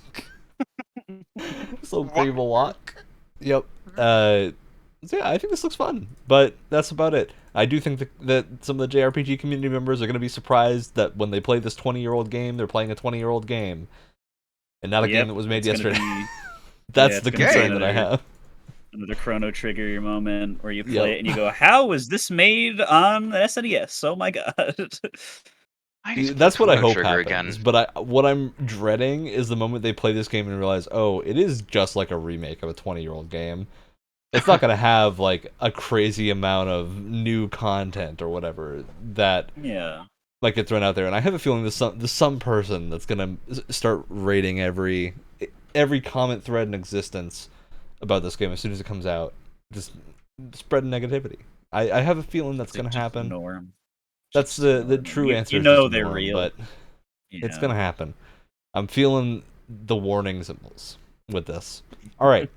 his little gremlin walk. Yep. So yeah, I think this looks fun, but that's about it. I do think that some of the JRPG community members are going to be surprised that when they play this 20-year-old game, they're playing a 20-year-old game, and not a game that was made
it's gonna
yesterday.
be
That's
it's
the
gonna be
concern that I have.
another Chrono Trigger moment where you play
Yep.
it and you go, "How was this made on an SNES? Oh my god!"
I need to play
That's what I
Chrono
hope
Trigger
happens.
again.
But what I'm dreading is the moment they play this game and realize, oh, it is just like a remake of a 20-year-old game. It's not gonna have like a crazy amount of new content or whatever that
Yeah.
might get thrown out there. And I have a feeling there's some person that's gonna start rating every comment thread in existence about this game as soon as it comes out, just spreading negativity. I have a feeling that's gonna
Just
happen.
ignore 'em.
That's
Just
the
ignore 'em.
true answer
You
is just
know they're
ignore 'em,
real.
but it's
Yeah.
gonna happen. I'm feeling the warning symbols with this. All right,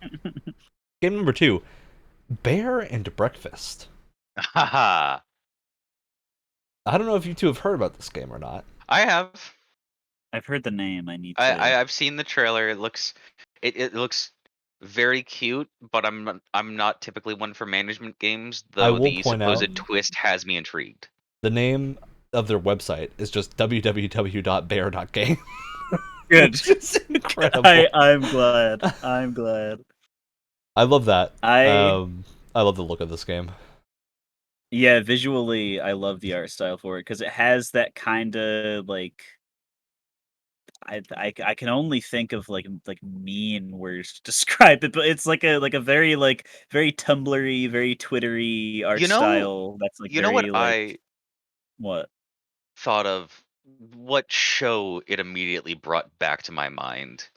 game number 2, Bear and Breakfast.
Haha.
I don't know if you two have heard about this game or not.
I have.
I've heard the name. I need to.
I've seen the trailer. It looks very cute, but I'm not typically one for management games,
I
though
will
the
point out
supposed twist has me intrigued.
the name of their website is just www.bear.game.
Good.
Which is incredible.
I'm glad. I'm glad.
I love that.
I
love the look of this game.
Yeah, visually, I love the art style for it because it has that kind of like I can only think of like mean words to describe it, but it's like a very very Tumblr-y, very Twittery art
You know,
style. That's like
you know what
very like
I
what?
thought of? What show it immediately brought back to my mind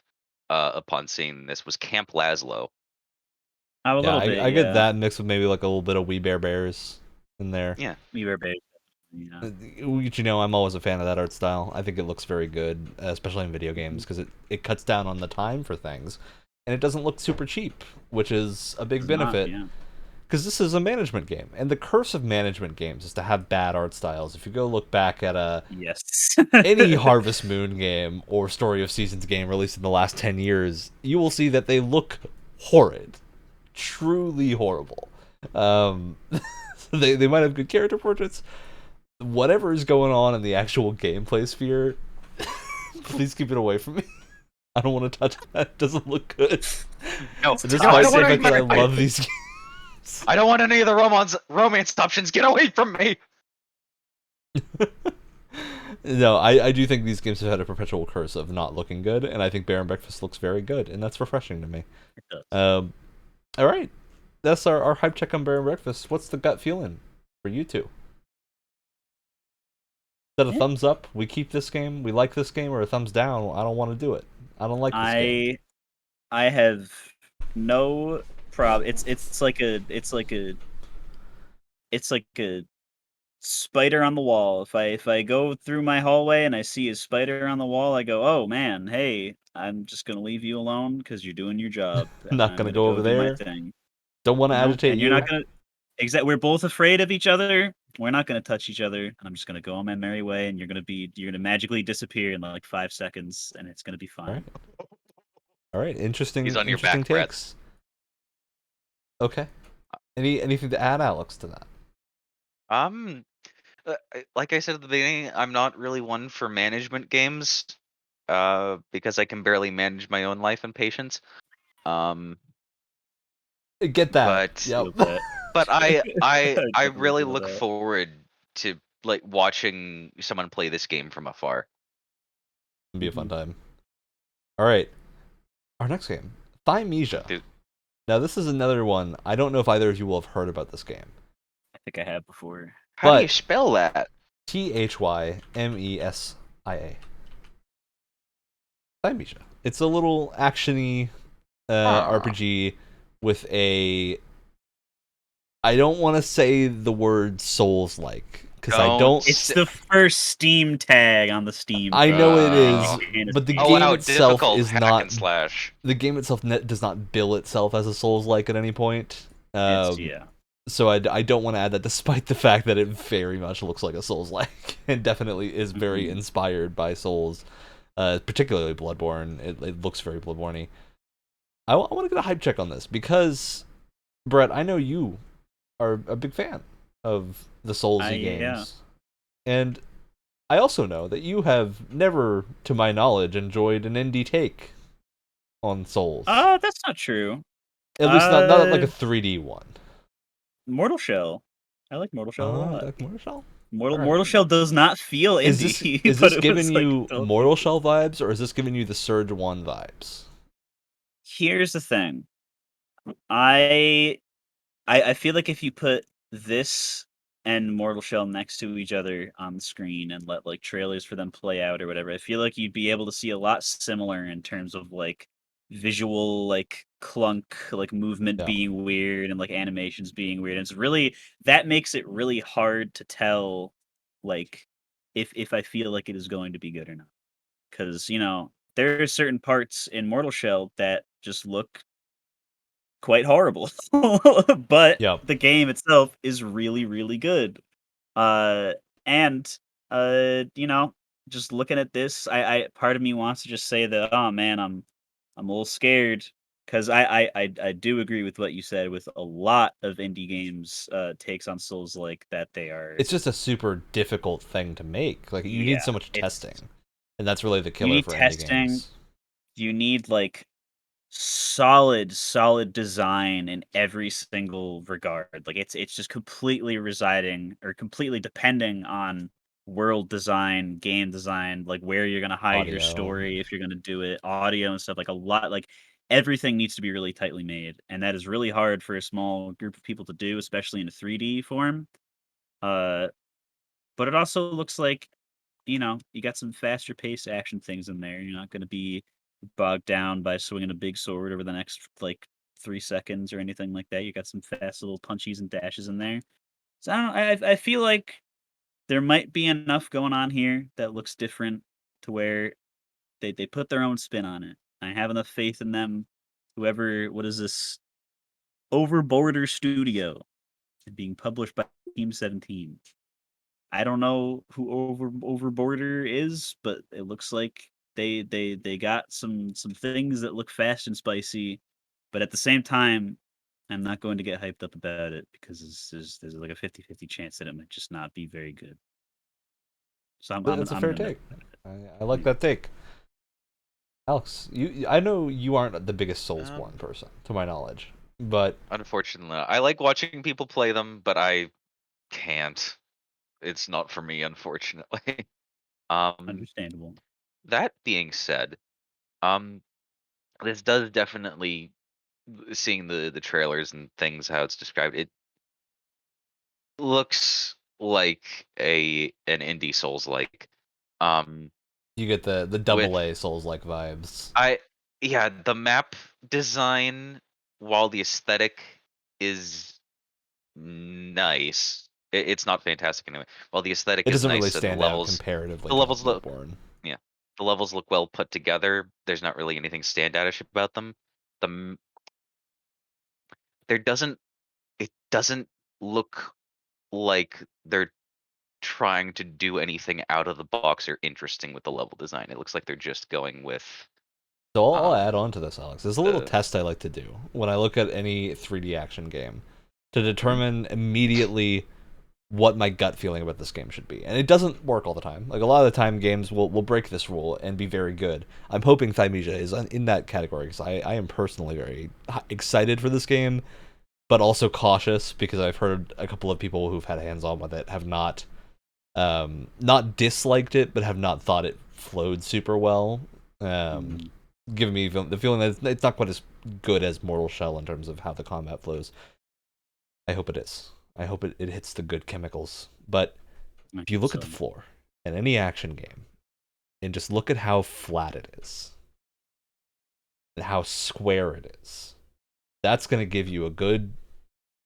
upon seeing this was Camp Lazlo.
Oh, a
Yeah,
little bit,
I get
yeah.
that mixed with maybe like a little bit of We Bare Bears in there.
Yeah.
We were big, yeah.
Which, you know, I'm always a fan of that art style. I think it looks very good, especially in video games, because it cuts down on the time for things, and it doesn't look super cheap, which is a big
It's not,
benefit.
yeah.
Because this is a management game, and the curse of management games is to have bad art styles. If you go look back at
Yes.
any Harvest Moon game or Story of Seasons game released in the last 10 years, you will see that they look horrid. Truly horrible. They might have good character portraits. Whatever is going on in the actual gameplay sphere, please keep it away from me. I don't want to touch that. It doesn't look good.
No,
Despite
I
the
don't want
fact that I
any-
love these games.
I don't want any of the romance options. Get away from me.
No, I do think these games have had a perpetual curse of not looking good, and I think Bear and Breakfast looks very good, and that's refreshing to me.
It does.
All right, that's our hype check on Bear and Breakfast. What's the gut feeling for you two? Is that a thumbs up? We keep this game. We like this game, or a thumbs down? I don't want to do it. I don't like this game.
I have no problem. It's like a spider on the wall. If I go through my hallway and I see a spider on the wall, I go, "Oh man, hey, I'm just gonna leave you alone because you're doing your job, and
Not
I'm
gonna
gonna
go
go
over
do my
there.
thing."
Don't want to
Nope,
agitate
and you're
you.
not gonna. We're both afraid of each other. We're not gonna touch each other, and I'm just gonna go on my merry way. And you're gonna magically disappear in like 5 seconds, and it's gonna be
All right.
fine.
All right.
He's on your
Interesting
back, Brett.
takes. Okay. Anything to add, Alex, to that?
Um, like I said at the beginning, I'm not really one for management games, because I can barely manage my own life and patience. Um,
Get that.
but
Yep.
Feel that.
but I I
I
I
definitely
really
feel
look
that.
forward to like watching someone play this game from afar.
It'll be a fun
Mhm.
time. All right. Our next game, Thymesia.
Dude,
Now, this is another one. I don't know if either of you will have heard about this game,
I think I have before.
how do you
but
spell that?
Thymesia. Thymesia. It's a little actiony
Huh.
RPG with a. I don't want to say the word Souls-like because I
Don't.
don't.
It's the first Steam tag on the Steam
I know it
biggest
Oh.
is,
fan of
but the
Oh
game
wow,
Steam.
itself
difficult
is
hack
not.
and slash.
The game itself does not bill itself as a Souls-like at any point.
It's
Um, so I don't want to add that, despite the fact that it very much looks like a Souls-like and definitely is very
Mhm.
inspired by Souls, particularly Bloodborne. It looks very Bloodborne-y. I want to get a hype check on this because, Brett, I know you are a big fan of the Soulsy
Yeah.
games, and I also know that you have never, to my knowledge, enjoyed an indie take on Souls.
That's not true.
At least not like a 3D one.
Mortal Shell. I like Mortal Shell a
Oh,
lot.
like Mortal Shell?
Mortal
Alright.
Mortal Shell does not feel
Is this
indie,
is
but
this
it
giving
was like
you
still
Mortal
decent.
Shell vibes, or is this giving you the Surge 1 vibes?
Here's the thing. I I feel like if you put this and Mortal Shell next to each other on the screen and let like trailers for them play out or whatever, I feel like you'd be able to see a lot similar in terms of like visual like clunk, like movement
Yeah.
being weird and like animations being weird. And it's really that makes it really hard to tell like if I feel like it is going to be good or not. Because, there are certain parts in Mortal Shell that just look quite horrible. But
Yep.
the game itself is really, really good. Uh, and just looking at this, I part of me wants to just say that, oh man, I'm a little scared because I do agree with what you said with a lot of indie games takes on Souls like that they are
It's just a super difficult thing to make. Like you need
yeah
so much
it's
testing. And that's really the
you
killer
need
for indie
testing,
games.
you need like solid design in every single regard. Like it's just completely residing or completely depending on world design, game design, like where you're gonna hide your
Audio.
story if you're gonna do it, audio and stuff. Like a lot, like everything needs to be really tightly made, and that is really hard for a small group of people to do, especially in a 3D form. Uh, but it also looks like you got some faster paced action things in there. You're not going to be bogged down by swinging a big sword over the next like 3 seconds or anything like that. You got some fast little punchies and dashes in there. So I don't know. I feel like there might be enough going on here that looks different to where they put their own spin on it. I have enough faith in them. Whoever, what is this? Overborder Studio, being published by Team 17. I don't know who Overborder is, but it looks like they got some things that look fast and spicy, but at the same time, I'm not going to get hyped up about it because there's like a 50-50 chance that it might just not be very good. So
That's a
I'm
fair
gonna know
take.
about it.
I like that take. Alex, I know you aren't the biggest
Um,
Soulsborne person, to my knowledge, but
Unfortunately, I like watching people play them, but I can't. It's not for me, unfortunately. Um,
Understandable.
that being said, um, this does definitely seeing the trailers and things how it's described. It looks like an indie Souls like. Um,
you get the
with
double A Souls like vibes.
I yeah, the map design, while the aesthetic is nice, it's not fantastic anyway. While the aesthetic
It
is
doesn't really
nice and
stand out comparatively
the
to like
levels look
Bloodborne.
yeah, the levels look well put together. There's not really anything standoutish about them. The m- there doesn't it doesn't look like they're trying to do anything out of the box or interesting with the level design. It looks like they're just going with
So I'll add on to this, Alex. There's a little
Uh,
test I like to do when I look at any 3D action game to determine immediately what my gut feeling about this game should be. And it doesn't work all the time. Like, a lot of the time, games will break this rule and be very good. I'm hoping Thymesia is in that category, because I am personally very excited for this game, but also cautious, because I've heard a couple of people who've had hands-on with it have not disliked it, but have not thought it flowed super well. Giving me the feeling that it's not quite as good as Mortal Shell in terms of how the combat flows. I hope it is. I hope it hits the good chemicals. But if you look at the floor in any action game and just look at how flat it is and how square it is, that's going to give you a good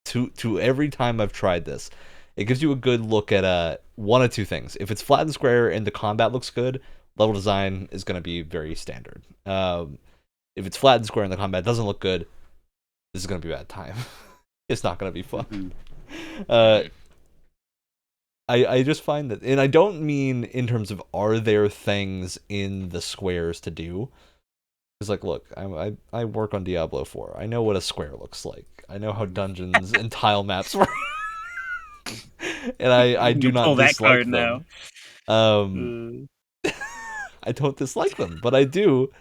to every time I've tried this, it gives you a good look at one of two things. If it's flat and square and the combat looks good, level design is going to be very standard. If it's flat and square and the combat doesn't look good, this is going to be a bad time. It's not going to be fun. I just find that, and I don't mean in terms of are there things in the squares to do. It's like, look, I work on Diablo 4. I know what a square looks like. I know how dungeons and tile maps work. And I do not dislike them. I don't dislike them, but I do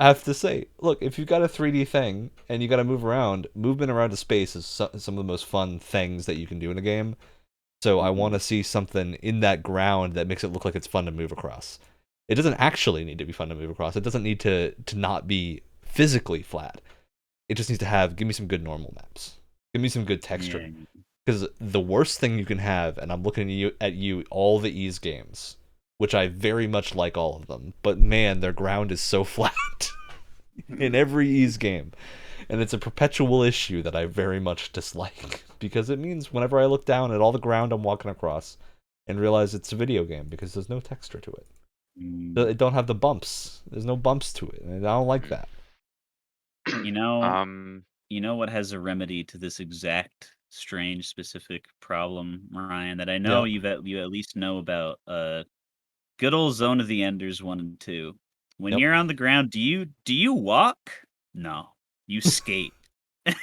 have to say, look, if you've got a 3D thing and you got to move around, movement around a space is some of the most fun things that you can do in a game. So I want to see something in that ground that makes it look like it's fun to move across. It doesn't actually need to be fun to move across. It doesn't need to not be physically flat. It just needs to give me some good normal maps. Give me some good texture. Because the worst thing you can have, and I'm looking at you all the Ys games, which I very much like all of them, but man, their ground is so flat in every Ys game. And it's a perpetual issue that I very much dislike, because it means whenever I look down at all the ground I'm walking across and realize it's a video game, because there's no texture to it. It don't have the bumps. There's no bumps to it, and I don't like that.
You know what has a remedy to this exact strange specific problem, Ryan, that I know you at least know about. Good old Zone of the Enders 1 and 2. When you're on the ground, do you walk? No. You skate.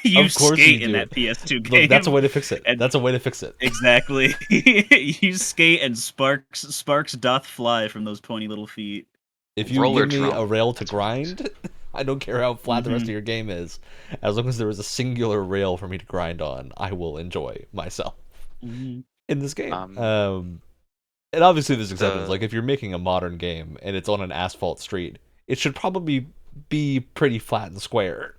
You
of course
skate
you
in
do.
that PS2 game.
Look, that's a way to fix it. That's a way to fix it.
Exactly. You skate and sparks doth fly from those pointy little feet.
If you give me a rail to grind, I don't care how flat the rest of your game is. As long as there is a singular rail for me to grind on, I will enjoy myself in this game. And obviously there's exceptions. Like, if you're making a modern game and it's on an asphalt street, it should probably be pretty flat and square.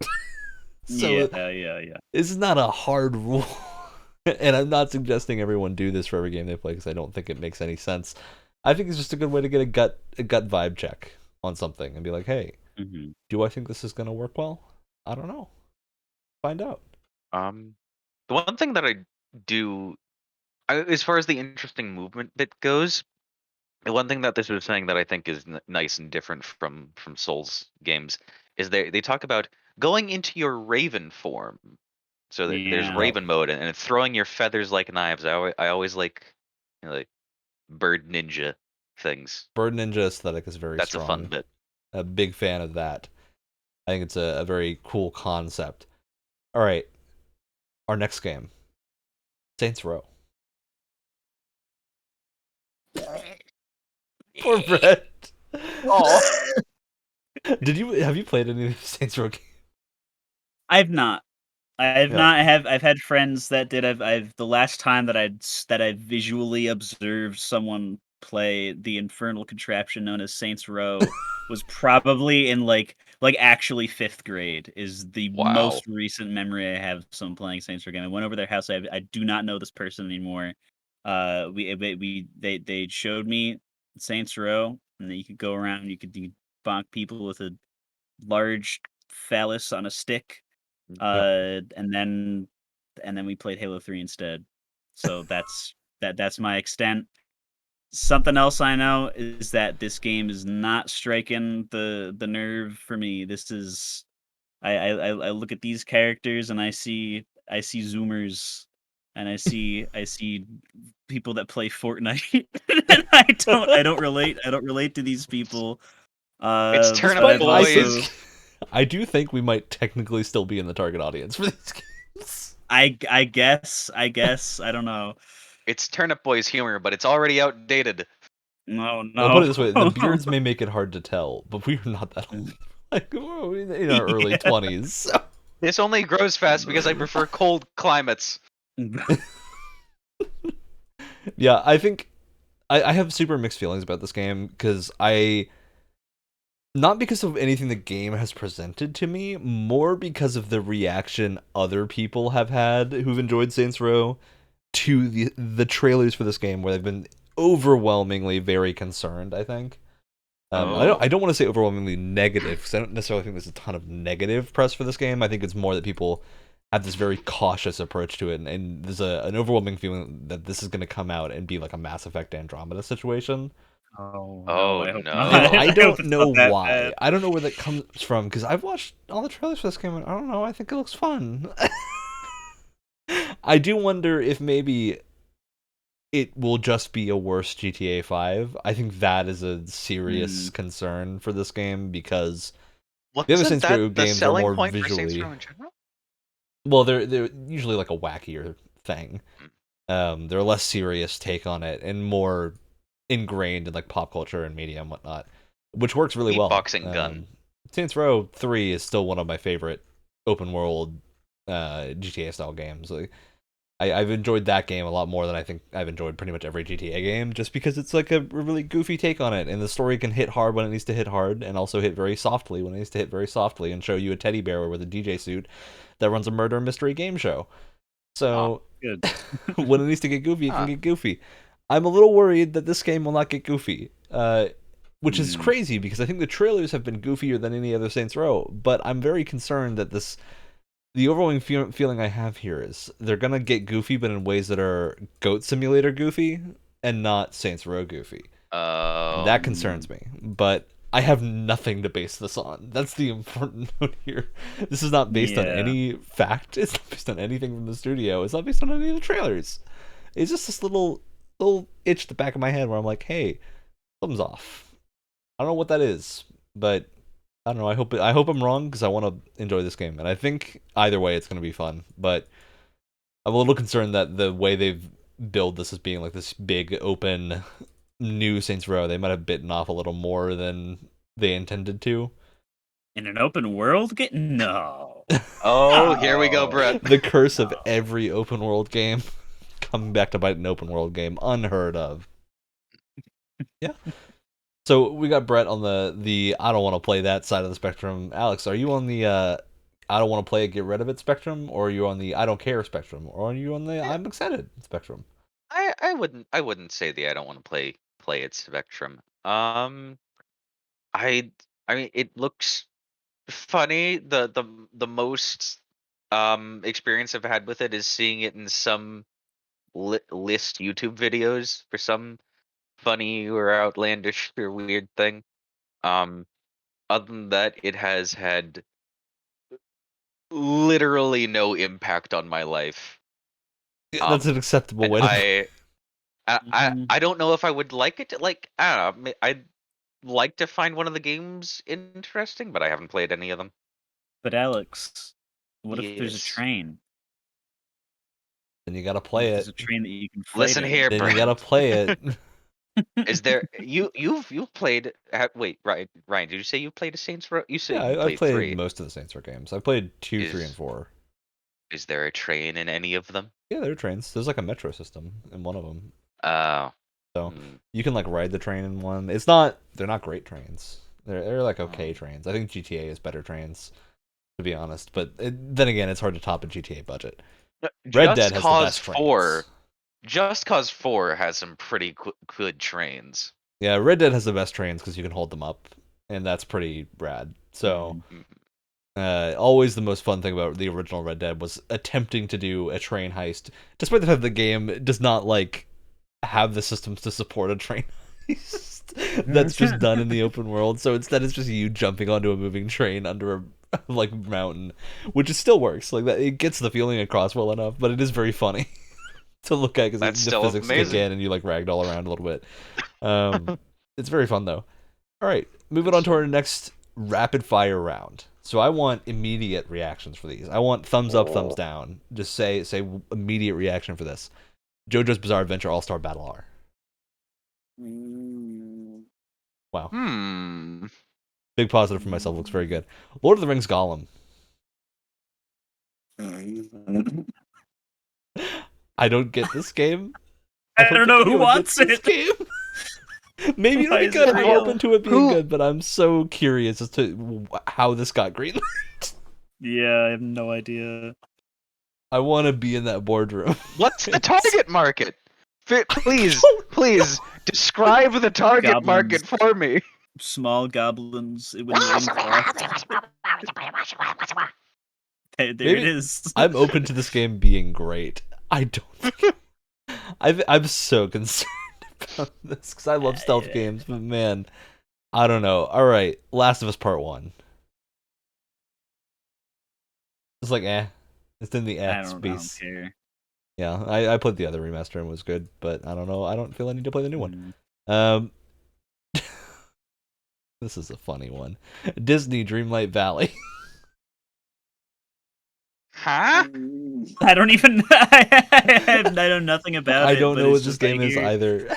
So
yeah.
This is not a hard rule. And I'm not suggesting everyone do this for every game they play, because I don't think it makes any sense. I think it's just a good way to get a gut vibe check on something and be like, hey, do I think this is going to work well? I don't know. Find out.
The one thing that I do, as far as the interesting movement bit goes, the one thing that this was saying that I think is nice and different from Souls games is they talk about going into your Raven form. So there's Raven mode and throwing your feathers like knives. I always like, like bird ninja things.
Bird ninja aesthetic is very strong.
That's a fun bit.
A big fan of that. I think it's a very cool concept. All right, our next game, Saints Row. Poor Brett.
Oh.
Have you played any of the Saints Row games?
I've not. I've had friends that did. I've the last time that I visually observed someone play the infernal contraption known as Saints Row was probably in like actually 5th grade is the most recent memory I have of someone playing Saints Row game. I went over their house. I do not know this person anymore. They showed me Saints Row, and then you could go around. You could bonk people with a large phallus on a stick. And then we played Halo 3 instead. So that's my extent. Something else I know is that this game is not striking the nerve for me. This is I look at these characters and I see Zoomers, and I see people that play Fortnite. And I don't relate to these people.
It's
But
Turnip
Despite,
I've
I
Boys.
think, I do think we might technically still be in the target audience for these games.
I guess I don't know.
It's Turnip Boys humor, but it's already outdated.
No,
I'll put
no.
it this way: the beards may make it hard to tell, but we are not that old. Like we're in our early 20s. So.
This only grows fast because I prefer cold climates.
Yeah, I think I have super mixed feelings about this game because not because of anything the game has presented to me, more because of the reaction other people have had who've enjoyed Saints Row to the trailers for this game, where they've been overwhelmingly very concerned. I think. I don't want to say overwhelmingly negative because I don't necessarily think there's a ton of negative press for this game. I think it's more that people have this very cautious approach to it, and there's an overwhelming feeling that this is going to come out and be like a Mass Effect Andromeda situation.
Oh no,
Oh
I hope
no.
not.
And I
hope
don't
it's
know
not that
why.
bad.
I don't know where that comes from because I've watched all the trailers for this game and I don't know. I think it looks fun. I do wonder if maybe it will just be a worse GTA 5. I think that is a serious concern for this game because the other
Wasn't
Saints Row
that the
games are
selling
more
point for Saints
visually.
Row in general?
Well, they're usually like a wackier thing.
Hmm.
They're a less serious take on it and more ingrained in like pop culture and media and whatnot, which works really well.
Beatboxing gun.
Saints Row 3 is still one of my favorite open world GTA style games. Like, I've enjoyed that game a lot more than I think I've enjoyed pretty much every GTA game, just because it's like a really goofy take on it, and the story can hit hard when it needs to hit hard, and also hit very softly when it needs to hit very softly, and show you a teddy bear with a DJ suit that runs a murder mystery game show. So
Good.
when it needs to get goofy, it can
Huh.
get goofy. I'm a little worried that this game will not get goofy, which is
Hmm.
crazy because I think the trailers have been goofier than any other Saints Row, but I'm very concerned that the overwhelming feeling I have here is they're gonna get goofy, but in ways that are Goat Simulator goofy and not Saints Row goofy. And that concerns me. But I have nothing to base this on. That's the important note here. This is not based on
Yeah.
any fact. It's not based on anything from the studio. It's not based on any of the trailers. It's just this little itch at the back of my head where I'm like, hey, something's off. I don't know what that is, but I don't know. I hope I'm wrong because I want to enjoy this game, and I think either way it's going to be fun. But I'm a little concerned that the way they've built this as being like this big open new Saints Row, they might have bitten off a little more than they intended to.
In an open world game? No.
Oh, here we go,
No.
Brett.
The curse of
No.
every open world game coming back to bite an open world game, unheard of. Yeah. So we got Brett on the I don't want to play that side of the spectrum. Alex, are you on the I don't want to play it, get rid of it spectrum, or are you on the I don't care spectrum, or are you on the I'm excited spectrum?
I wouldn't say the I don't want to play it spectrum. I I mean it looks funny. The most experience I've had with it is seeing it in some list YouTube videos for some funny or outlandish or weird thing. Um, Other than that, it has had literally no impact on my life.
Yeah, that's an acceptable
And
way to put
I don't know if I would like it. Like I don't know. I'd like to find one of the games interesting, but I haven't played any of them.
But Alex, what if there's a
Yes.
train?
Then you gotta
What
play
if there's
it.
a train that you can fly
Listen
in?
here,
Then you
Brent.
gotta play it.
Is there you've played? Wait, Ryan, did you say you played a Saints Row? You said
Yeah,
you
I've
played
played
3.
most of the Saints Row games. I've played 2, 3, and
Is
4.
is there a train in any of them?
Yeah, there are trains. There's like a metro system in one of them.
Uh,
So
mm,
you can like ride the train in one. They're not great trains. They're like okay
oh.
trains. I think GTA is better trains, to be honest. But then again, it's hard to top a GTA budget. Red Dead
Just
has the
Cause
best trains.
4. Just Cause 4 has some pretty good trains.
Yeah, Red Dead has the best trains because you can hold them up, and that's pretty rad. So,
Mhm.
always the most fun thing about the original Red Dead was attempting to do a train heist, despite the fact the game does not like have the systems to support a train heist. That's just done in the open world. So instead, it's just you jumping onto a moving train under a like mountain, which it still works. Like that, it gets the feeling across well enough, but it is very funny to look at because
That's
the
still
physics kick
amazing.
in and you like ragdoll around a little bit. It's very fun though. All right, moving on to our next rapid fire round. So I want immediate reactions for these. I want thumbs up, thumbs down. Just say immediate reaction for this. JoJo's Bizarre Adventure All-Star Battle R. Wow. Big positive for myself. Looks very good. Lord of the Rings Gollum. I don't get this game.
I don't know who wants it.
Game. Maybe it'll be good. I'm open to it being good, but I'm so curious as to how this got greenlit.
Yeah, I have no idea.
I want to be in that boardroom.
What's the target market? Please describe the target market for me.
Small goblins. There it is.
I'm open to this game being great. I don't think... I'm so concerned about this because I love stealth games, but man, I don't know. All right, Last of Us Part 1. It's like, it's in the space.
I don't care.
Yeah, I played the other remaster and was good, but I don't know. I don't feel I need to play the new one. This is a funny one. Disney Dreamlight Valley.
Huh?
I don't even. I know nothing about it.
I don't know what this game is either.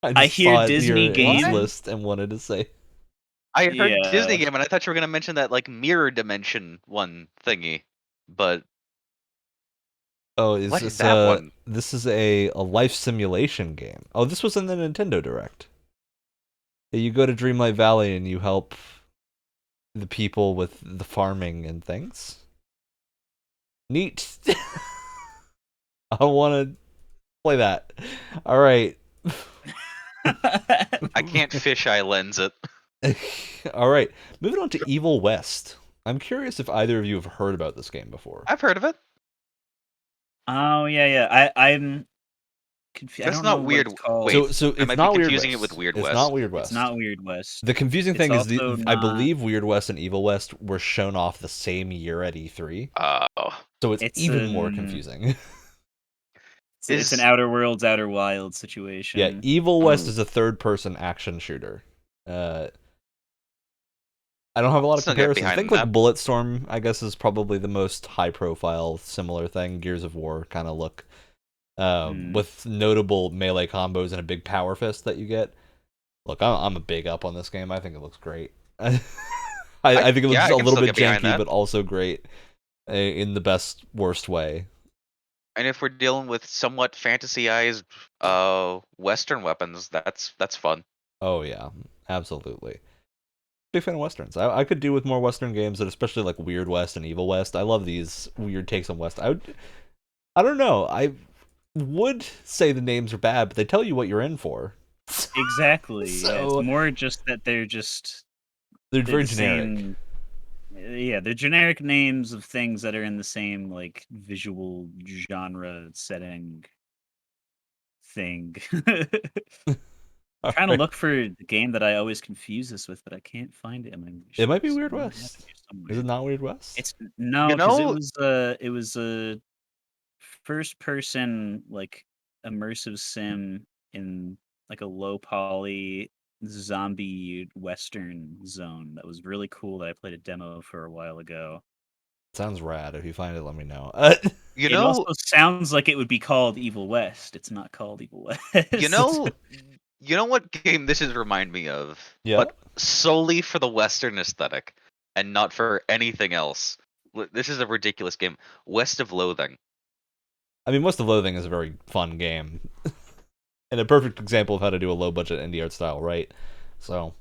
I
hear Disney game
list and wanted to say.
I heard Disney game, and I thought you were gonna mention that like mirror dimension one thingy, but
oh,
what is that one?
This is a life simulation game. Oh, this was in the Nintendo Direct. You go to Dreamlight Valley and you help the people with the farming and things. Neat. I want to play that. All right.
I can't fisheye lens it.
All right. Moving on to Evil West. I'm curious if either of you have heard about this game before.
I've heard of it.
Oh yeah. I'm confused.
That's not Weird.
Wait, so
I might be confusing it with Weird West.
It's not Weird West.
It's not Weird West.
The confusing thing is, I believe Weird West and Evil West were shown off the same year at E3. So it's even more confusing.
It's an Outer Worlds, Outer Wilds situation.
Yeah, Evil West is a third-person action shooter. I don't have a lot of comparisons. I think like Bulletstorm, I guess, is probably the most high-profile similar thing. Gears of War kind of look. With notable melee combos and a big power fist that you get. Look, I'm a big up on this game. I think it looks great. I think it looks a little bit janky, but also great in the best, worst way.
And if we're dealing with somewhat fantasyized Western weapons, that's fun.
Oh yeah, absolutely. Big fan of Westerns. I could do with more Western games, and especially like Weird West and Evil West. I love these weird takes on West. I don't know. I would say the names are bad, but they tell you what you're in for.
Exactly. So, it's more just that they're
very generic.
They're generic names of things that are in the same like visual genre setting thing. I'm trying to look for the game that I always confuse this with, but I can't find it.
It might be Weird West. Is it not Weird West?
It's no, because it was a first person like immersive sim in like a low poly zombie western zone that was really cool that I played a demo for a while ago.
Sounds rad. If you find it, let me know.
It also sounds like it would be called Evil West. It's not called Evil West.
You know what game this is remind me of?
Yeah.
But solely for the Western aesthetic and not for anything else. This is a ridiculous game. West of Loathing.
I mean, West of Loathing is a very fun game. And a perfect example of how to do a low-budget indie art style, right? So,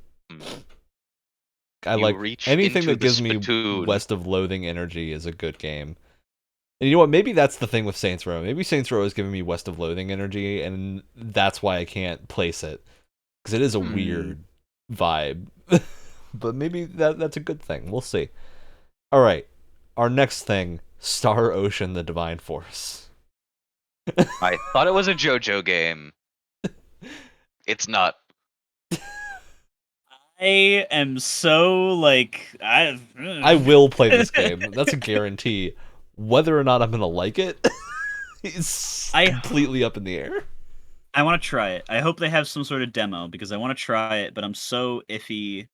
I like anything that gives me West of Loathing energy is a good game. And you know what? Maybe that's the thing with Saints Row. Maybe Saints Row is giving me West of Loathing energy, and that's why I can't place it. Because it is a weird vibe. But maybe that's a good thing. We'll see. All right. Our next thing, Star Ocean: The Divine Force.
I thought it was a JoJo game. It's not.
I am so like
I will play this game. That's a guarantee. Whether or not I'm gonna like it is completely up in the air.
I want to try it. I hope they have some sort of demo because I want to try it, but I'm so iffy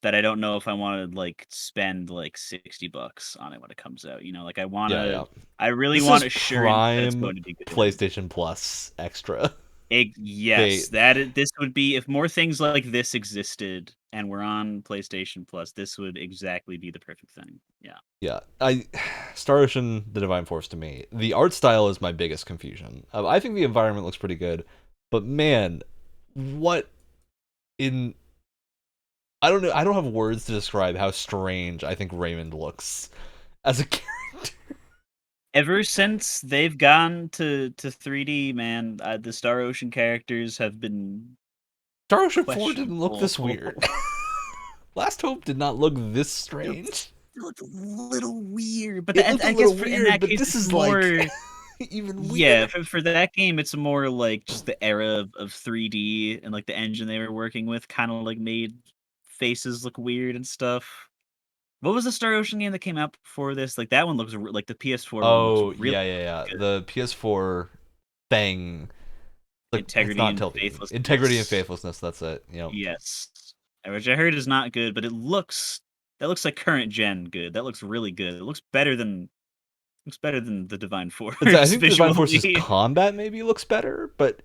that I don't know if I want to like spend like $60 on it when it comes out. You know, like I want
Yeah,
to.
yeah.
I really
This
want
is
assurance that it's
prime
going to be good.
PlayStation Plus extra.
Yes, this would be if more things like this existed and we're on PlayStation Plus. This would exactly be the perfect thing. Yeah.
Yeah, Star Ocean: The Divine Force to me, the art style is my biggest confusion. I think the environment looks pretty good, but man, what in I don't know. I don't have words to describe how strange I think Raymond looks as a character.
Ever since they've gone to 3D, man, the Star Ocean characters have been
Star Ocean 4 didn't look
questionable.
this weird. Last Hope did not look this strange.
It looked a little weird, but
It looked a
I guess
little
in
weird,
that
but
case,
this
it's
is
more.
like even
Yeah,
weirder.
for that game, it's more like just the era of 3D and like the engine they were working with kind of like made faces look weird and stuff. What was the Star Ocean game that came out before this? Like that one looks like the PS4 one looks
Oh,
really
yeah.
good.
The PS4 thing. Like, it's
Integrity
not
and
television. Integrity and
Faithlessness.
Faithlessness, that's it. Yep.
Yes. Which I heard is not good, but that looks like current gen good. That looks really good. It looks better than the Divine
I
Force
think the Divine Force's
visually.
combat maybe looks better, but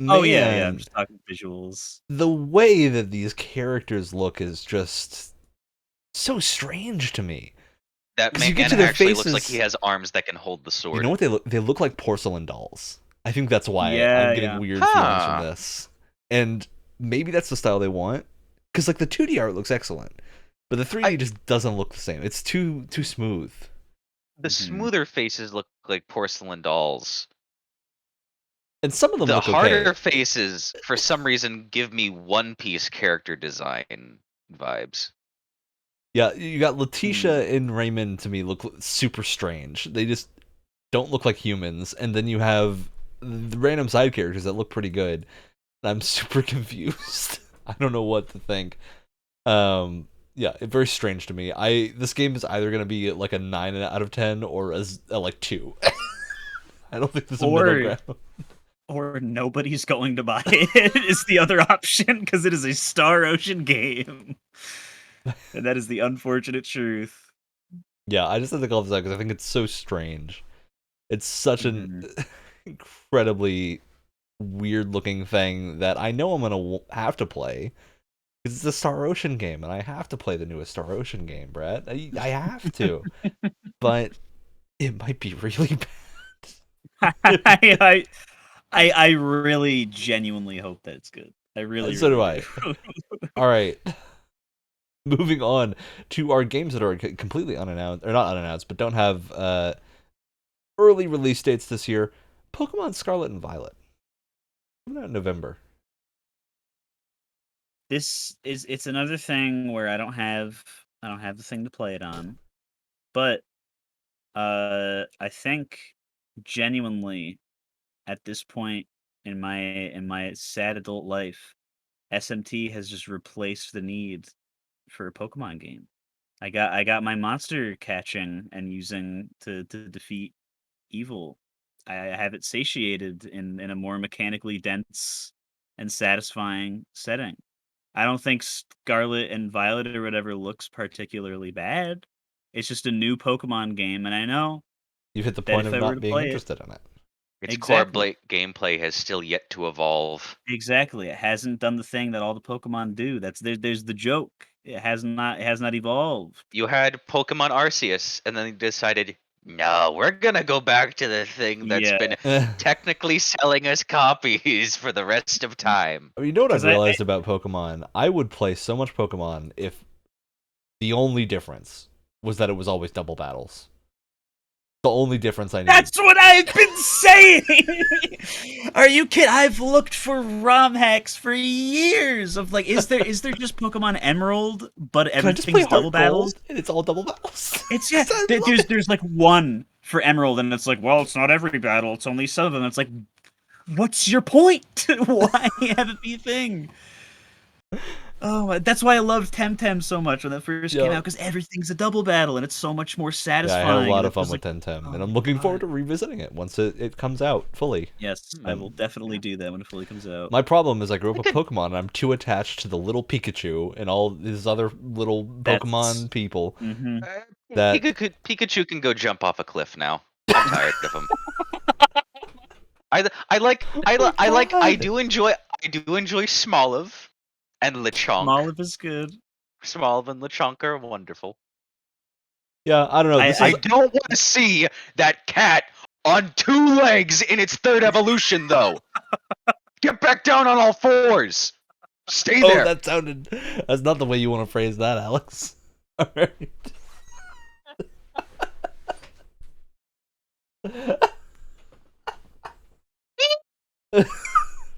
Oh yeah, I'm
man,
just talking visuals.
the way that these characters look is just so strange to me.
That
'Cause
man
you get to their
actually looks like
faces,
he has arms that can hold the
you know
sword.
what they look? They look like porcelain dolls. I think that's why I'm
Yeah,
getting
yeah.
weird feelings from
Huh.
this. And maybe that's the style they want. Because like the 2D art looks excellent, but the 3D
I
just doesn't look the same. It's too smooth.
The
Mhm.
smoother faces look like porcelain dolls.
And some of them
The
look okay.
harder faces, for some reason, give me One Piece character design vibes.
Yeah, you got Letitia
Mm.
and Raymond to me look super strange. They just don't look like humans. And then you have the random side characters that look pretty good. I'm super confused. I don't know what to think. Yeah, very strange to me. This game is either gonna be like a 9 out of 10 or like 2. I don't think there's a middle
Or
ground.
or nobody's going to buy it is the other option because it is a Star Ocean game. And that is the unfortunate truth.
Yeah, I just had to call this out because I think it's so strange. It's such an
Mhm.
incredibly weird looking thing that I know I'm gonna have to play because it's a Star Ocean game and I have to play the newest Star Ocean game, Brad. I have to, but it might be really bad.
I, I really genuinely hope that it's good. I really,
So do
really
I.
do.
All right, moving on to our games that are completely unannounced, or not unannounced, but don't have early release dates this year. Pokemon Scarlet and Violet coming out in November.
It's another thing where I don't have the thing to play it on. But I think genuinely at this point in my sad adult life, SMT has just replaced the need for a Pokemon game. I got my monster catching and using to defeat evil. I have it satiated in a more mechanically dense and satisfying setting. I don't think Scarlet and Violet or whatever looks particularly bad. It's just a new Pokemon game, and I know
You've hit the
that
point
if
of
I were
not
to
being
play it,
interested in it.
Its core
exactly,
gameplay has still yet to evolve.
exactly, it hasn't done the thing that all the Pokemon do. There's the joke. It has not evolved.
You had Pokemon Arceus, and then they decided, no, we're gonna go back to the thing that's
Yeah,
been technically selling us copies for the rest of time.
I mean, you know what I've
because
realized about Pokemon? I would play so much Pokemon if the only difference was that it was always double battles. The only difference I needed.
that's what I've been saying. Are you kidding? I've looked for ROM hacks for years of like, is there just Pokemon Emerald, but
Can I just play
everything's double
Heart
battles?
Gold and it's all double battles?
It's yeah.
I love it.
There's like one for Emerald, and it's like, well, it's not every battle. It's only some of them. It's like, what's your point? Why have it be a thing? Oh, that's why I loved Temtem so much when that first came out, because everything's a double battle and it's so much more
Yeah,
satisfying.
I had a lot
and
of
it
fun
was
with
like,
Temtem, and
oh
I'm looking forward
God.
to revisiting it once it comes out fully.
Yes, I will definitely do that when it fully comes out.
My problem is I grew up with Pokemon, and I'm too attached to the little Pikachu and all these other little Pokemon people
Mm-hmm.
that
Pikachu can go jump off a cliff now. I'm tired of him. I do enjoy Smoliv and Lechonk.
Smoliv is good.
Smoliv and Lechonk are wonderful.
Yeah, I don't know. This
I
is
don't want to see that cat on 2 legs in its 3rd evolution, though. Get back down on all 4s. Stay there.
that's not the way you want to phrase that, Alex. All right.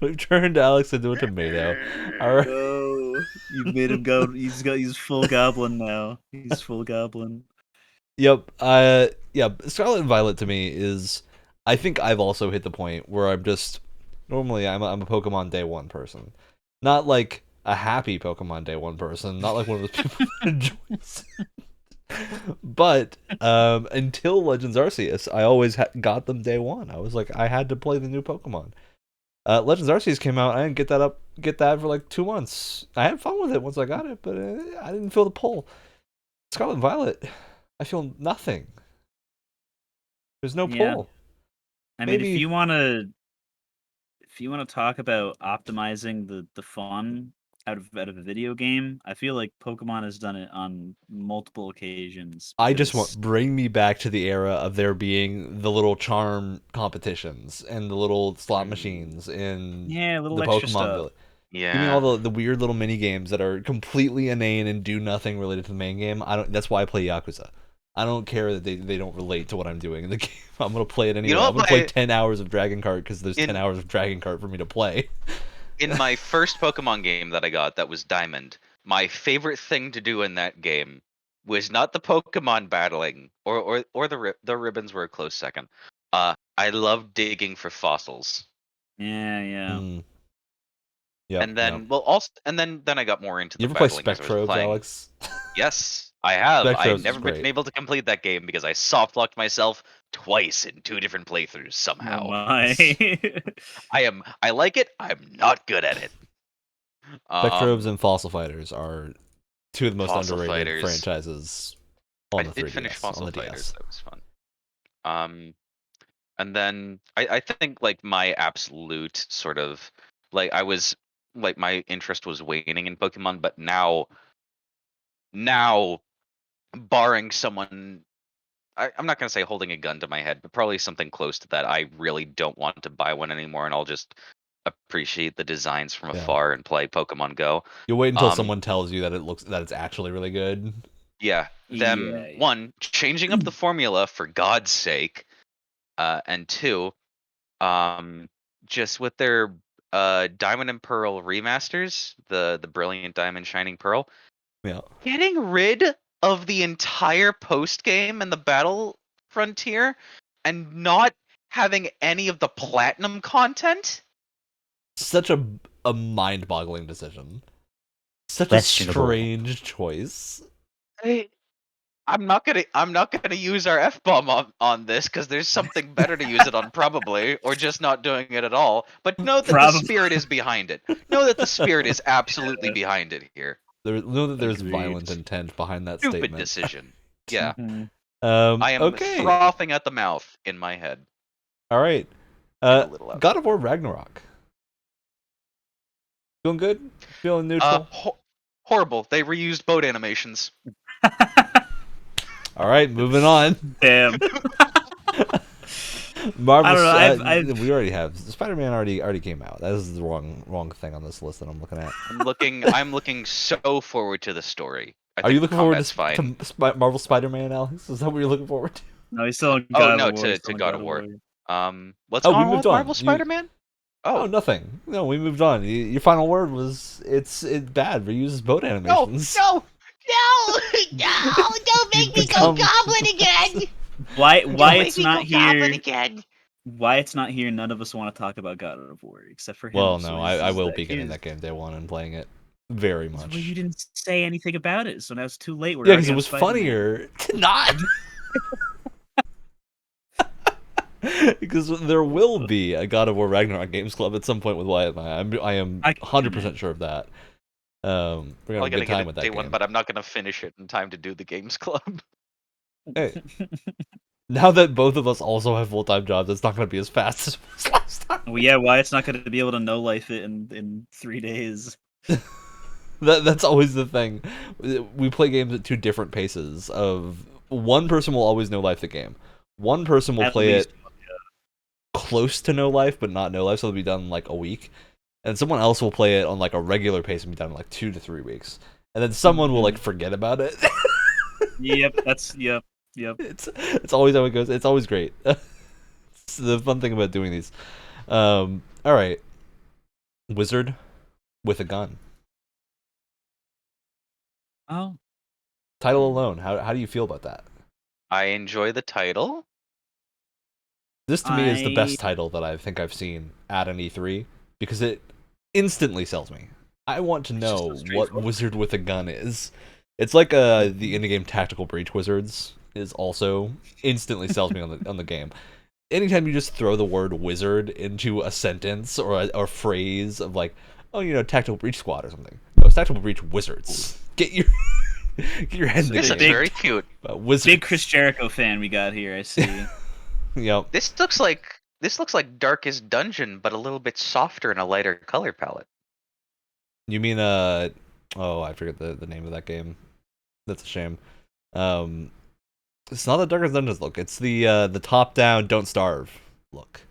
We've turned Alex into a tomato. All right.
No, you made him go. He's full goblin now. He's full goblin.
Yep. Yeah. Scarlet and Violet to me is. I think I've also hit the point where I'm just. Normally, I'm a Pokemon Day 1 person, not like a happy Pokemon Day 1 person, not like one of those people that enjoys it. But until Legends Arceus, I always got them Day 1. I was like, I had to play the new Pokemon. Legends Arceus came out. I didn't get that for like 2 months. I had fun with it once I got it, but I didn't feel the pull. Scarlet and Violet, I feel nothing. There's no pull.
I mean, if you want to talk about optimizing the fun out of a video game, I feel like Pokemon has done it on multiple occasions.
I just want bring me back to the era of there being the little charm competitions and the little slot machines in
little
the
extra
Pokemon
stuff.
Village.
Yeah.
Give me all the weird little mini games that are completely inane and do nothing related to the main game. That's why I play Yakuza. I don't care that they don't relate to what I'm doing in the game. I'm gonna play it anyway. I'm gonna play 10 hours of Dragon Kart because there's 10 hours of Dragon Kart for me to play.
In my first Pokemon game that I got, that was Diamond, my favorite thing to do in that game was not the Pokemon battling, or the ribbons were a close second. I loved digging for fossils.
Yeah.
Yeah.
And then, then I got more into the
You ever play
battling as I was
Spectrobes,
playing.
Alex?
Yes, I have.
Spectrobes
I've
is
never been
great.
able to complete that game because I softlocked myself twice in 2 different playthroughs somehow.
Oh my.
I like it. I'm not good at it.
Spectrobes and Fossil Fighters are 2 of the most
Fossil
underrated
Fighters.
franchises on the 3DS.
I did finish Fossil
on the
Fighters.
DS.
That was fun. And then I think like my absolute sort of like I was like my interest was waning in Pokemon, but now barring someone, I'm not gonna say holding a gun to my head, but probably something close to that. I really don't want to buy one anymore, and I'll just appreciate the designs from afar and play Pokemon Go.
You'll wait until someone tells you that it's actually really good.
Yeah, one changing up the formula for God's sake, and 2, just with their Diamond and Pearl remasters, the Brilliant Diamond Shining Pearl, getting rid of the entire post game and the battle frontier, and not having any of the platinum content.
Such a mind-boggling decision. Such a strange choice.
I'm not gonna use our F-bomb on this because there's something better to use it on probably, or just not doing it at all. But know that the spirit is behind it. Know that the spirit is absolutely behind it here.
Know that there's violent intent behind that
Stupid
statement.
decision. Yeah.
I
am frothing at the mouth in my head.
All right. God of War Ragnarok. Feeling good? Feeling neutral?
Horrible. They reused boat animations.
All right, moving on.
Damn.
Marvel. I don't know. We already have Spider-Man. Already came out. That is the wrong thing on this list that I'm looking at.
I'm looking so forward to the story.
Are you looking forward to Marvel Spider-Man, Alex? Is that what you're looking forward to?
No, he's still on God of War.
To God of War. What's going on with Marvel Spider-Man?
Oh, nothing. No, we moved on. Your final word was it's bad. Reuses boat animations.
No, don't make me go goblin again.
Why it's not here? Why it's not here? None of us want to talk about God of War except for him.
Well, no, I will be getting that game day 1 and playing it. very
Well,
much.
you didn't say anything about it, so now it's too late. We're
Yeah,
already
because it
on
was
Spider-Man.
funnier to not. Because there will be a God of War Ragnarok Games Club at some point with Wyatt and I am
I can
100% sure of that. We're gonna have
I
a
gotta
good
get
time
a
with that
day
game.
one, but I'm not gonna finish it in time to do the Games Club.
Hey, now that both of us also have full-time jobs, it's not gonna be as fast as it was last time.
Well, yeah, Wyatt's not going to be able to no life it in 3 days.
That's always the thing. We play games at two different paces. Of one person will always no life the game. One person will
At
play
least,
it close to no life, but not no life, so it'll be done in like a week. And someone else will play it on like a regular pace and be done in like 2 to 3 weeks. And then someone will like forget about it.
Yep.
It's always how it goes. It's always great. It's the fun thing about doing these. All right, wizard with a gun.
Oh,
Title alone. How do you feel about that?
I enjoy the title.
This to me is the best title that I think I've seen at an E3 because it instantly sells me. I want to know what Wizard with a Gun is. It's like the indie game Tactical Breach Wizards is also instantly sells me on the game. Anytime you just throw the word wizard into a sentence or a phrase of like, oh, you know, Tactical Breach Squad or something. No, it's Tactical Breach Wizards. Get your head in the
This
game.
looks very cute.
Wizards.
big Chris Jericho fan we got here. I see.
Yep.
This looks like Darkest Dungeon, but a little bit softer and a lighter color palette.
You mean oh, I forget the name of that game. That's a shame. It's not the Darkest Dungeons look. It's the top down Don't Starve look.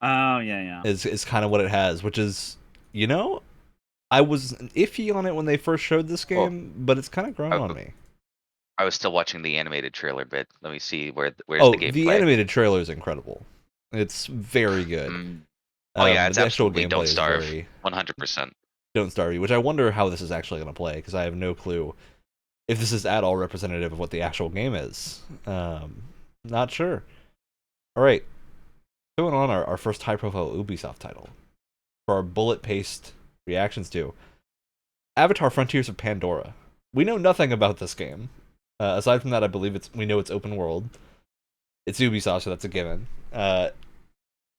Oh yeah.
Is kind of what it has, which is, you know, I was iffy on it when they first showed this game, but it's kind of grown on me.
I was still watching the animated trailer bit. Let me see where's the gameplay.
The animated trailer is incredible. It's very good.
Oh yeah, it's
the actual
absolutely
gameplay
Don't
is
Starve.
very
100%.
Don't Starve, which I wonder how this is actually going to play because I have no clue if this is at all representative of what the actual game is. Not sure. All right, going on our first high-profile Ubisoft title for our bullet-paced reactions to Avatar: Frontiers of Pandora. We know nothing about this game. Aside from that, I believe we know it's open world. It's Ubisoft, so that's a given.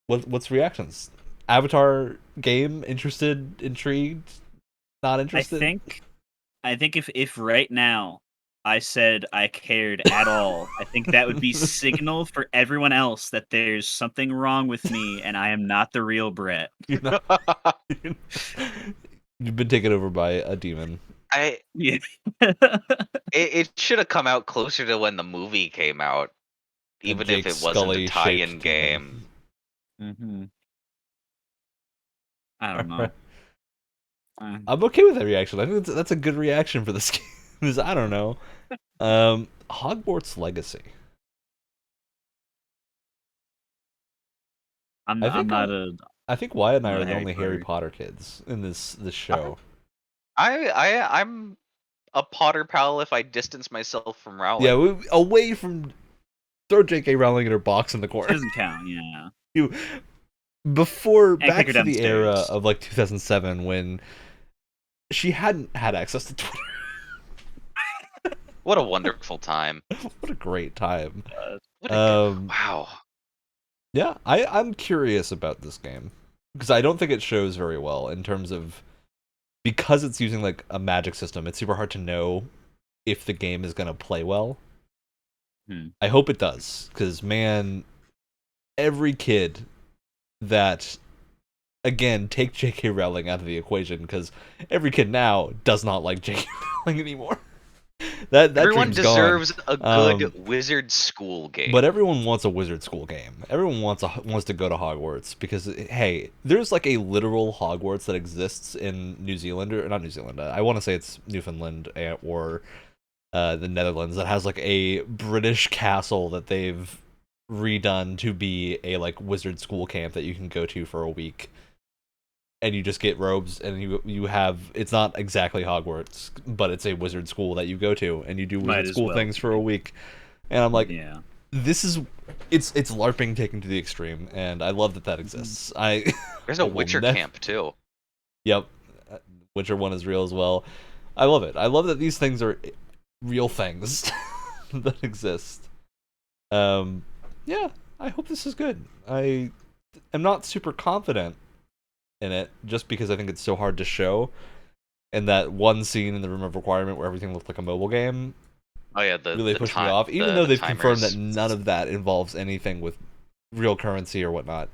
What's reactions? Avatar game? Interested? Intrigued? Not interested?
I think if right now I said I cared at all, I think that would be signal for everyone else that there's something wrong with me and I am not the real Brett.
You've been taken over by a demon.
Yeah.
It should have come out closer to when the movie came out, even if it wasn't a tie-in game.
Mm-hmm. I don't know.
I'm okay with that reaction. I think that's a good reaction for this game. Because I don't know. Hogwarts Legacy.
I
think Wyatt and I are the only Harry Potter kids in this show.
I'm a Potter pal if I distance myself from Rowling.
Yeah, away from throw J.K. Rowling in her box in the corner.
It doesn't count. Yeah.
Back to the era of like 2007 when she hadn't had access to Twitter.
What a wonderful time.
What a great time.
Wow.
Yeah, I'm curious about this game because I don't think it shows very well in terms of, because it's using like a magic system, it's super hard to know if the game is going to play well. I hope it does, because man, every kid that, again, take J.K. Rowling out of the equation, because every kid now does not like J.K. Rowling anymore. That
everyone deserves
gone.
a good wizard school game.
But everyone wants a wizard school game. Everyone wants to go to Hogwarts because, hey, there's like a literal Hogwarts that exists in New Zealand, or not New Zealand. I want to say it's Newfoundland or the Netherlands, that has like a British castle that they've redone to be a like wizard school camp that you can go to for a week. And you just get robes, and you have, it's not exactly Hogwarts, but it's a wizard school that you go to, and you do wizard school things for a week. And I'm like,
yeah,
it's LARPing taken to the extreme, and I love that exists.
There's a Witcher camp too.
Yep, Witcher 1 is real as well. I love it. I love that these things are real things that exist. Yeah, I hope this is good. I am not super confident in it just because I think it's so hard to show. And that one scene in the Room of Requirement where everything looked like a mobile game really pushed me off. Even though they've confirmed that none of that involves anything with real currency or whatnot.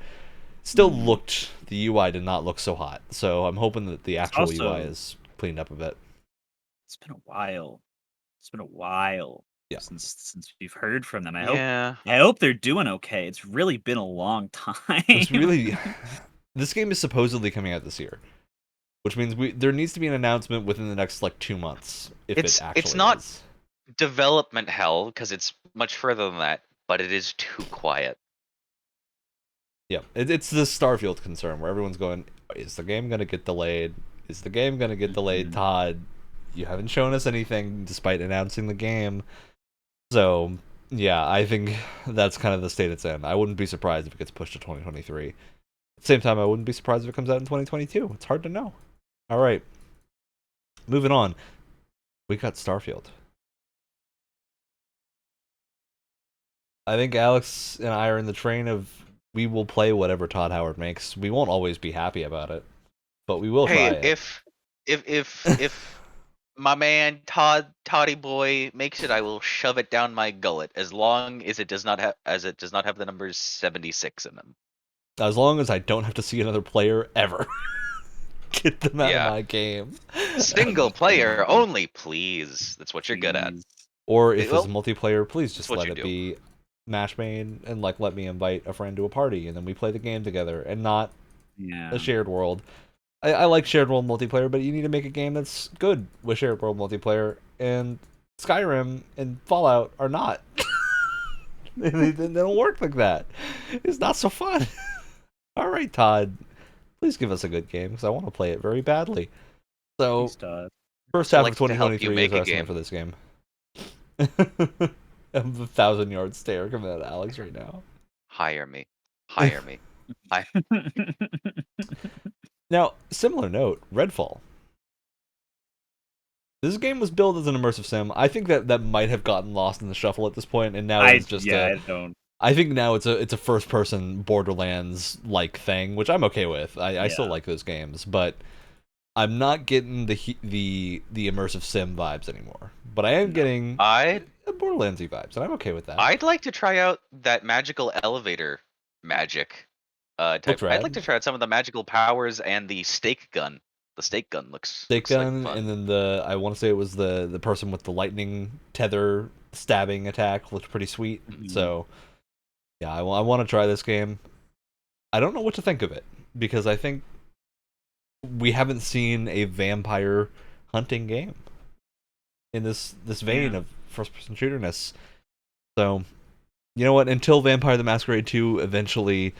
Still looked, the UI did not look so hot. So I'm hoping that the actual UI is cleaned up a bit.
It's been a while. Since we've heard from them. I hope they're doing okay. It's really been a long time.
It's really this game is supposedly coming out this year, which means there needs to be an announcement within the next like 2 months. It's
not development hell because it's much further than that, but it is too quiet.
Yeah, it's the Starfield concern where everyone's going, is the game gonna get delayed? Is the game gonna get delayed, Todd? You haven't shown us anything despite announcing the game. So, yeah, I think that's kind of the state it's in. I wouldn't be surprised if it gets pushed to 2023. At the same time, I wouldn't be surprised if it comes out in 2022. It's hard to know. All right. Moving on. We got Starfield. I think Alex and I are in the train of we will play whatever Todd Howard makes. We won't always be happy about it, but we will try it.
If my man Toddy boy makes it, I will shove it down my gullet as long as it does not have the numbers 76 in them.
As long as I don't have to see another player ever. Get them out of my game.
Single player only, please. That's what you're good at.
Or if it's multiplayer, please just let it be match made and like let me invite a friend to a party and then we play the game together and not a shared world. I like shared world multiplayer, but you need to make a game that's good with shared world multiplayer, and Skyrim and Fallout are not. They don't work like that. It's not so fun. All right, Todd, please give us a good game because I want to play it very badly. So, first half of 2023 is our estimate for this game. I have 1,000-yard stare coming out of Alex right now.
Hire me.
Now, similar note, Redfall. This game was built as an immersive sim. I think that might have gotten lost in the shuffle at this point, and now it's just I think now it's a first-person Borderlands-like thing, which I'm okay with. I still like those games, but I'm not getting the immersive sim vibes anymore. But I am getting Borderlands-y vibes, and I'm okay with that.
I'd like to try out that magical elevator magic. I'd like to try out some of the magical powers and the stake gun. The stake gun looks
like fun. And then I want to say it was the person with the lightning tether stabbing attack looked pretty sweet. So yeah, I want to try this game. I don't know what to think of it because I think we haven't seen a vampire hunting game in this vein of first-person shooterness. So you know what? Until Vampire the Masquerade 2 eventually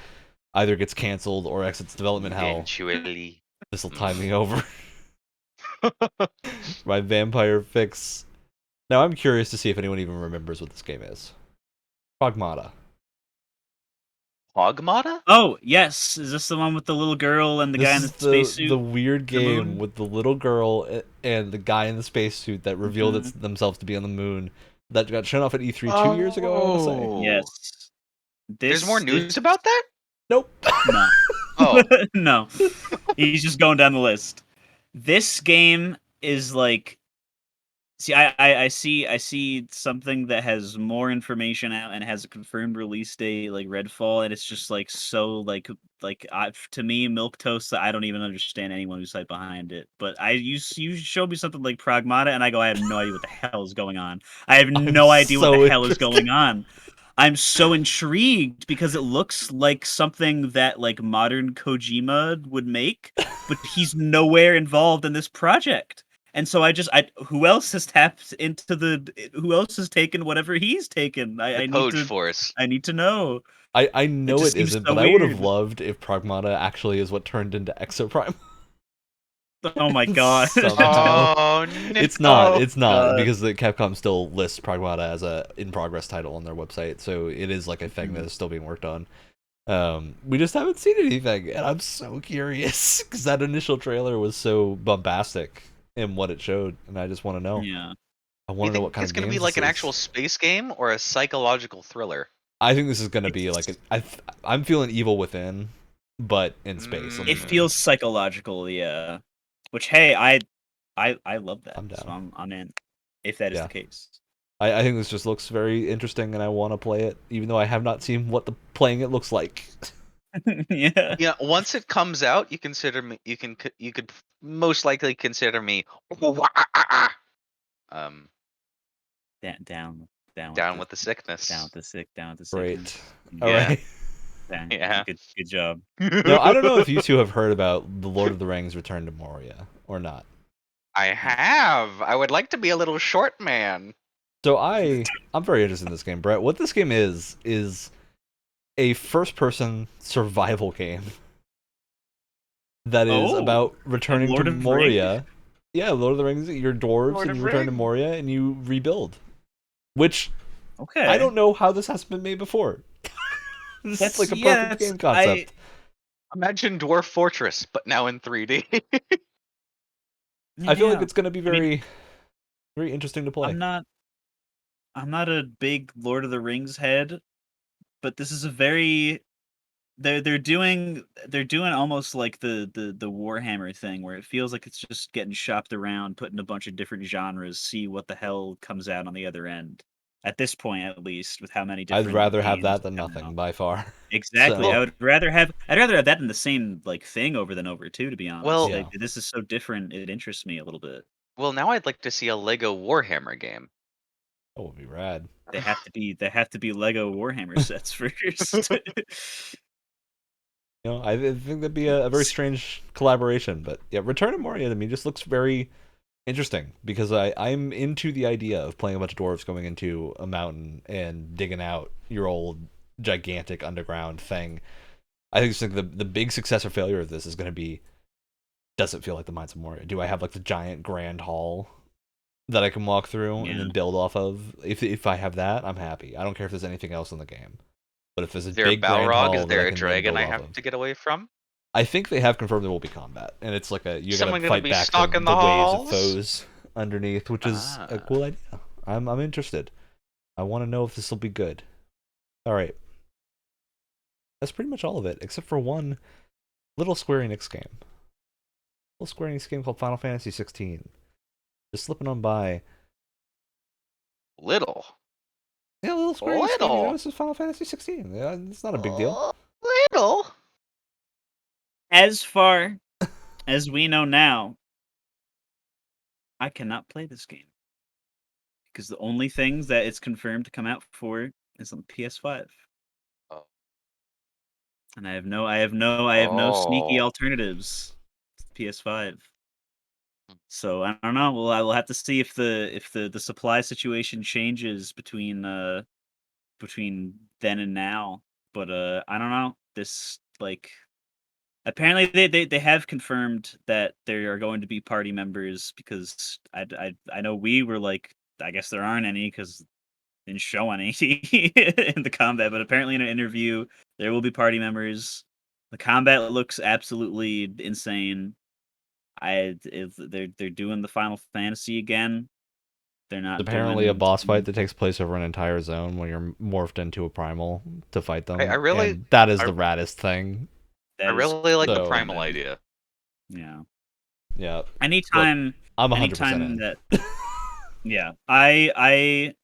either gets canceled or exits development hell, this will time me over. My vampire fix. Now I'm curious to see if anyone even remembers what this game is. Pragmata.
Pragmata?
Oh, yes. Is this the one with the little girl and the guy in the spacesuit?
The weird game with the little girl and the guy in the spacesuit that revealed themselves to be on the moon that got shown off at E3 2 years ago, I want to say.
Yes.
There's more news about that?
Nope.
No.
Oh.
No. He's just going down the list. This game is like, see, I see something that has more information out and has a confirmed release date, like Redfall, and it's just like so to me, milquetoast that I don't even understand anyone who's like behind it. But you showed me something like Pragmata, and I go, I have no idea what the hell is going on. I have no idea what the hell is going on. I'm so intrigued because it looks like something that like modern Kojima would make, but he's nowhere involved in this project. And so who else has tapped into who else has taken whatever he's taken? I need to know.
I know it isn't, but weird. I would have loved if Pragmata actually is what turned into Exoprime.
Oh my god.
Oh, no.
It's not because the Capcom still lists Pragmata as a in progress title on their website, so it is like a thing that is still being worked on. We just haven't seen anything, and I'm so curious because that initial trailer was so bombastic in what it showed, and I just want to know.
Yeah.
I
Do
want
you
to know
think
what kind
it's
of
gonna be
games
like
this
an
is.
actual space game or a psychological thriller?
I think this is gonna be like I'm feeling Evil Within, but in space. Let me
It
be
feels
honest.
psychological, yeah. Which, hey, I love that.
I'm
So
down.
I'm in. If that is
Yeah.
the case.
I think this just looks very interesting, and I want to play it, even though I have not seen what the playing it looks like.
Yeah.
Yeah, once it comes out, you consider me. You could most likely consider me. Um,
Down
down with the sickness.
down with the
Great.
sickness.
All
Yeah,
right.
Dang,
yeah.
good job.
Now I don't know if you two have heard about the Lord of the Rings: Return to Moria or not.
I have. I would like to be a little short man.
So I'm very interested in this game, Brett. What this game is a first-person survival game that is
Oh,
about returning to
Lord of the Rings?
Moria. Yeah, Lord of the Rings. You're dwarves
Lord
and
of
you return to
Rings.
Moria and you rebuild. Which
Okay.
I don't know how this hasn't been made before. This is like a perfect game concept.
Imagine Dwarf Fortress, but now in 3D.
I feel like
Yeah.
it's going to be
I mean,
very, very interesting to play.
I'm not a big Lord of the Rings head, but this is a very they're doing almost like the Warhammer thing where it feels like it's just getting shopped around, put in a bunch of different genres, see what the hell comes out on the other end. At this point, at least, with how many
I'd
different
rather have
games
that than
come out.
nothing by far.
Exactly.
So,
Well,
I'd rather have that in the same like thing over than over two, to be honest.
well,
yeah.
This is so different, it interests me a little bit.
well. Now I'd like to see a Lego Warhammer game.
That would be rad.
They have to be Lego Warhammer sets first.
I think that'd be a very strange collaboration. But yeah, Return to Moria to me just looks very interesting because I'm into the idea of playing a bunch of dwarves going into a mountain and digging out your old gigantic underground thing. I just think the big success or failure of this is going to be, does it feel like the Mines of Moria? Do I have like the giant grand hall that I can walk through and
Yeah.
then build off of? If I have that, I'm happy. I don't care if there's anything else in the game. But if there's a
Is there a
big grand
Balrog?
hall
Is
that I
there a
can then
dragon
build
I
off
have
of,
to get away from?
I think they have confirmed there will be combat, and it's like you're gonna
Someone gonna
fight
be
back
stalking
the
the
waves of
halls?
foes underneath, which is a
Ah.
cool idea. I'm interested. I want to know if this will be good. All right, that's pretty much all of it, except for one little Square Enix game. A little Square Enix game called Final Fantasy 16. Just slipping on by.
Little.
Yeah, a little Square Enix game.
Little.
This is Final Fantasy 16. Yeah, it's not a big deal.
Little.
As far as we know now, I cannot play this game because the only things that it's confirmed to come out for is on PS5,
Oh.
and I have no sneaky
Oh.
alternatives to PS5. So I don't know. Well, I will have to see if the supply situation changes between then and now. But I don't know. This like apparently they have confirmed that there are going to be party members because I know we were like I guess there aren't any because didn't show any in the combat, but apparently in an interview there will be party members. The combat looks absolutely insane. They're doing the Final Fantasy again. They're not
Apparently, a
doing
boss fight that takes place over an entire zone where you're morphed into a primal to fight
I
them,
really,
and that is
I,
the raddest thing.
I
that is
really like the
So-
primal
bad.
idea.
Yeah.
Yeah, look,
Anytime
I'm 100%
anytime
in.
that yeah, I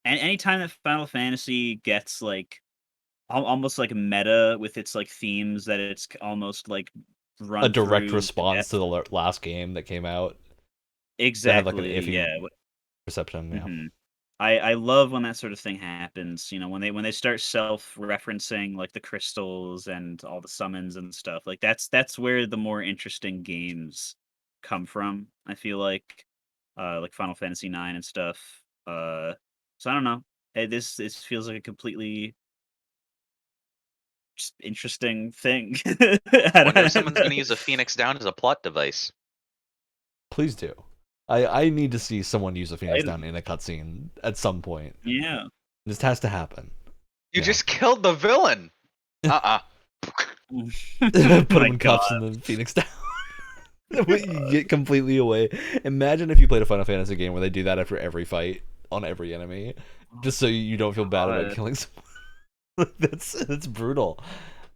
anytime that Final Fantasy gets like almost like meta with its like themes that it's almost like
A
run
direct
through to
response
death.
to the last game that came out that had like an
Exactly.
iffy
Yeah.
reception. Yeah,
Mhm. I love when that sort of thing happens, when they start self-referencing, like, the crystals and all the summons and stuff, like, that's where the more interesting games come from, I feel like Final Fantasy 9 and stuff, so I don't know. This feels like a completely just interesting thing. I
Wonder if someone's gonna
don't
use a Phoenix Down as a plot device.
please do. I need to see someone use a Phoenix
I
Down in a cutscene at some point.
yeah.
This has to happen.
You
Yeah.
just killed the villain.
Put him
My
in cuffs
God.
and then Phoenix down. You get completely away. Imagine if you played a Final Fantasy game where they do that after every fight on every enemy, just so you don't feel bad about killing someone. That's brutal.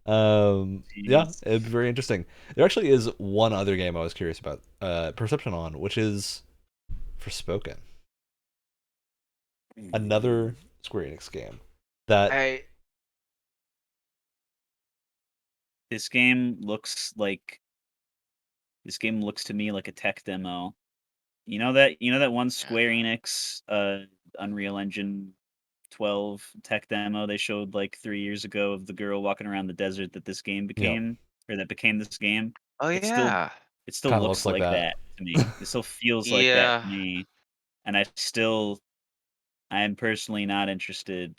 Yeah,
Jeez.
it'd be very interesting. There actually is one other game I was curious about, Perception on, which is Forspoken, another Square Enix game that
I
This game looks like this game looks to me like a tech demo. You know that one Square Enix Unreal Engine 12 tech demo they showed like 3 years ago of the girl walking around the desert that this game
yeah,
became, or that became this game.
oh
It still
yeah.
it still
kind of looks
looks
like
like
that.
that to me. It still feels like that
Yeah.
to me. And I am personally not interested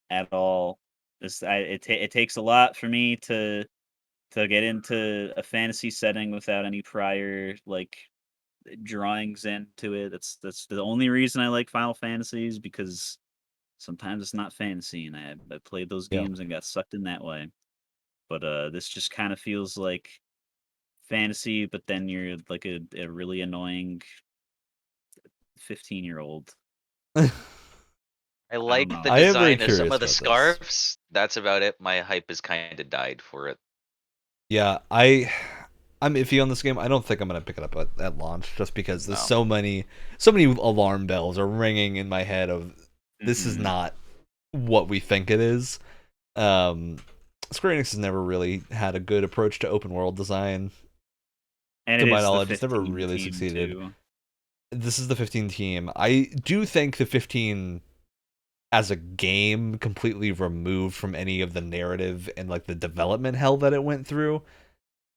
at all. It takes a lot for me to get into a fantasy setting without any prior like drawings into it. That's the only reason I like Final Fantasies, because sometimes it's not fantasy, and I played those
Yeah.
games and got sucked in that way. But this just kind of feels like fantasy, but then you're like a really annoying 15-year-old.
I
I don't
like the
know.
I am very
design of some
curious
of the
about this.
scarves. That's about it. My hype has kind of died for it.
Yeah, I'm iffy on this game. I don't think I'm gonna pick it up at launch, just because there's
No.
so many alarm bells are ringing in my head of this is
Mhm.
not what we think it is. Um, Square Enix has never really had a good approach to open world design.
And
To
it
my
is the
knowledge, it's never
15
really
team
succeeded.
too.
This is the 15 team. I do think the 15 as a game completely removed from any of the narrative and like the development hell that it went through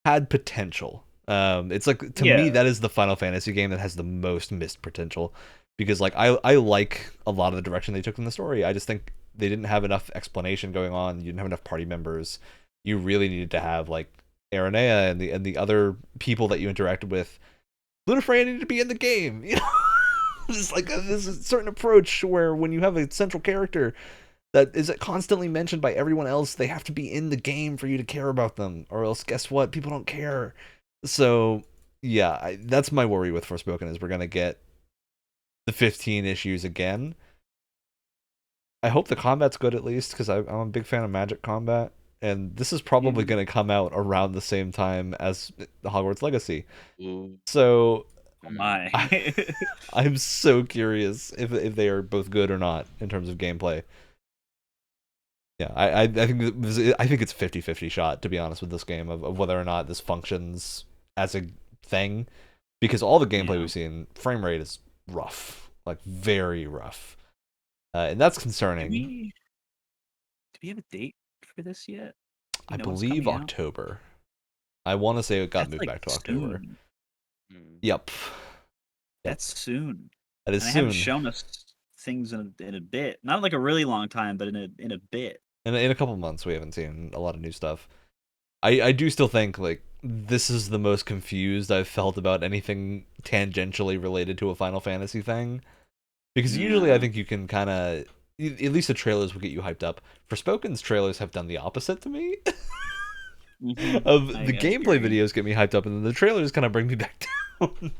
had potential. It's like, to me,
Yeah.
that is the Final Fantasy game that has the most missed potential, because like I like a lot of the direction they took in the story. I just think they didn't have enough explanation going on. You didn't have enough party members. You really needed to have like Aranea and the other people that you interacted with. Lunafreya needed to be in the game. You know, it's like this is a certain approach where when you have a central character that is constantly mentioned by everyone else, they have to be in the game for you to care about them, or else guess what? People don't care. So yeah, that's my worry with Forspoken, is we're gonna get the 15 issues again. I hope the combat's good at least, because I'm a big fan of magic combat, and this is probably
Mhm.
going to come out around the same time as the Hogwarts Legacy.
Ooh.
So
Oh my.
I'm so curious if they are both good or not in terms of gameplay. Yeah, I think it's 50-50 shot, to be honest, with this game, of whether or not this functions as a thing, because all the gameplay
Yeah.
we've seen, frame rate is rough, like very rough, and that's
Do
concerning.
we have a date for this yet? Do
I
you know what's
believe
coming out?
October. I want to say it got
That's
moved
like
back to October.
soon.
Hmm.
Yep. Yep.
That's soon.
That is
And they haven't
soon.
shown us things in a bit. Not like a really long time, but in a bit.
In a couple months, we haven't seen a lot of new stuff. I do still think like this is the most confused I've felt about anything tangentially related to a Final Fantasy thing. Because usually I
Yeah.
think you can kind of, at least the trailers will get you hyped up. Forspoken's trailers have done the opposite to me. Of
I
the gameplay
agree.
videos get me hyped up, and then the trailers kind of bring me back down.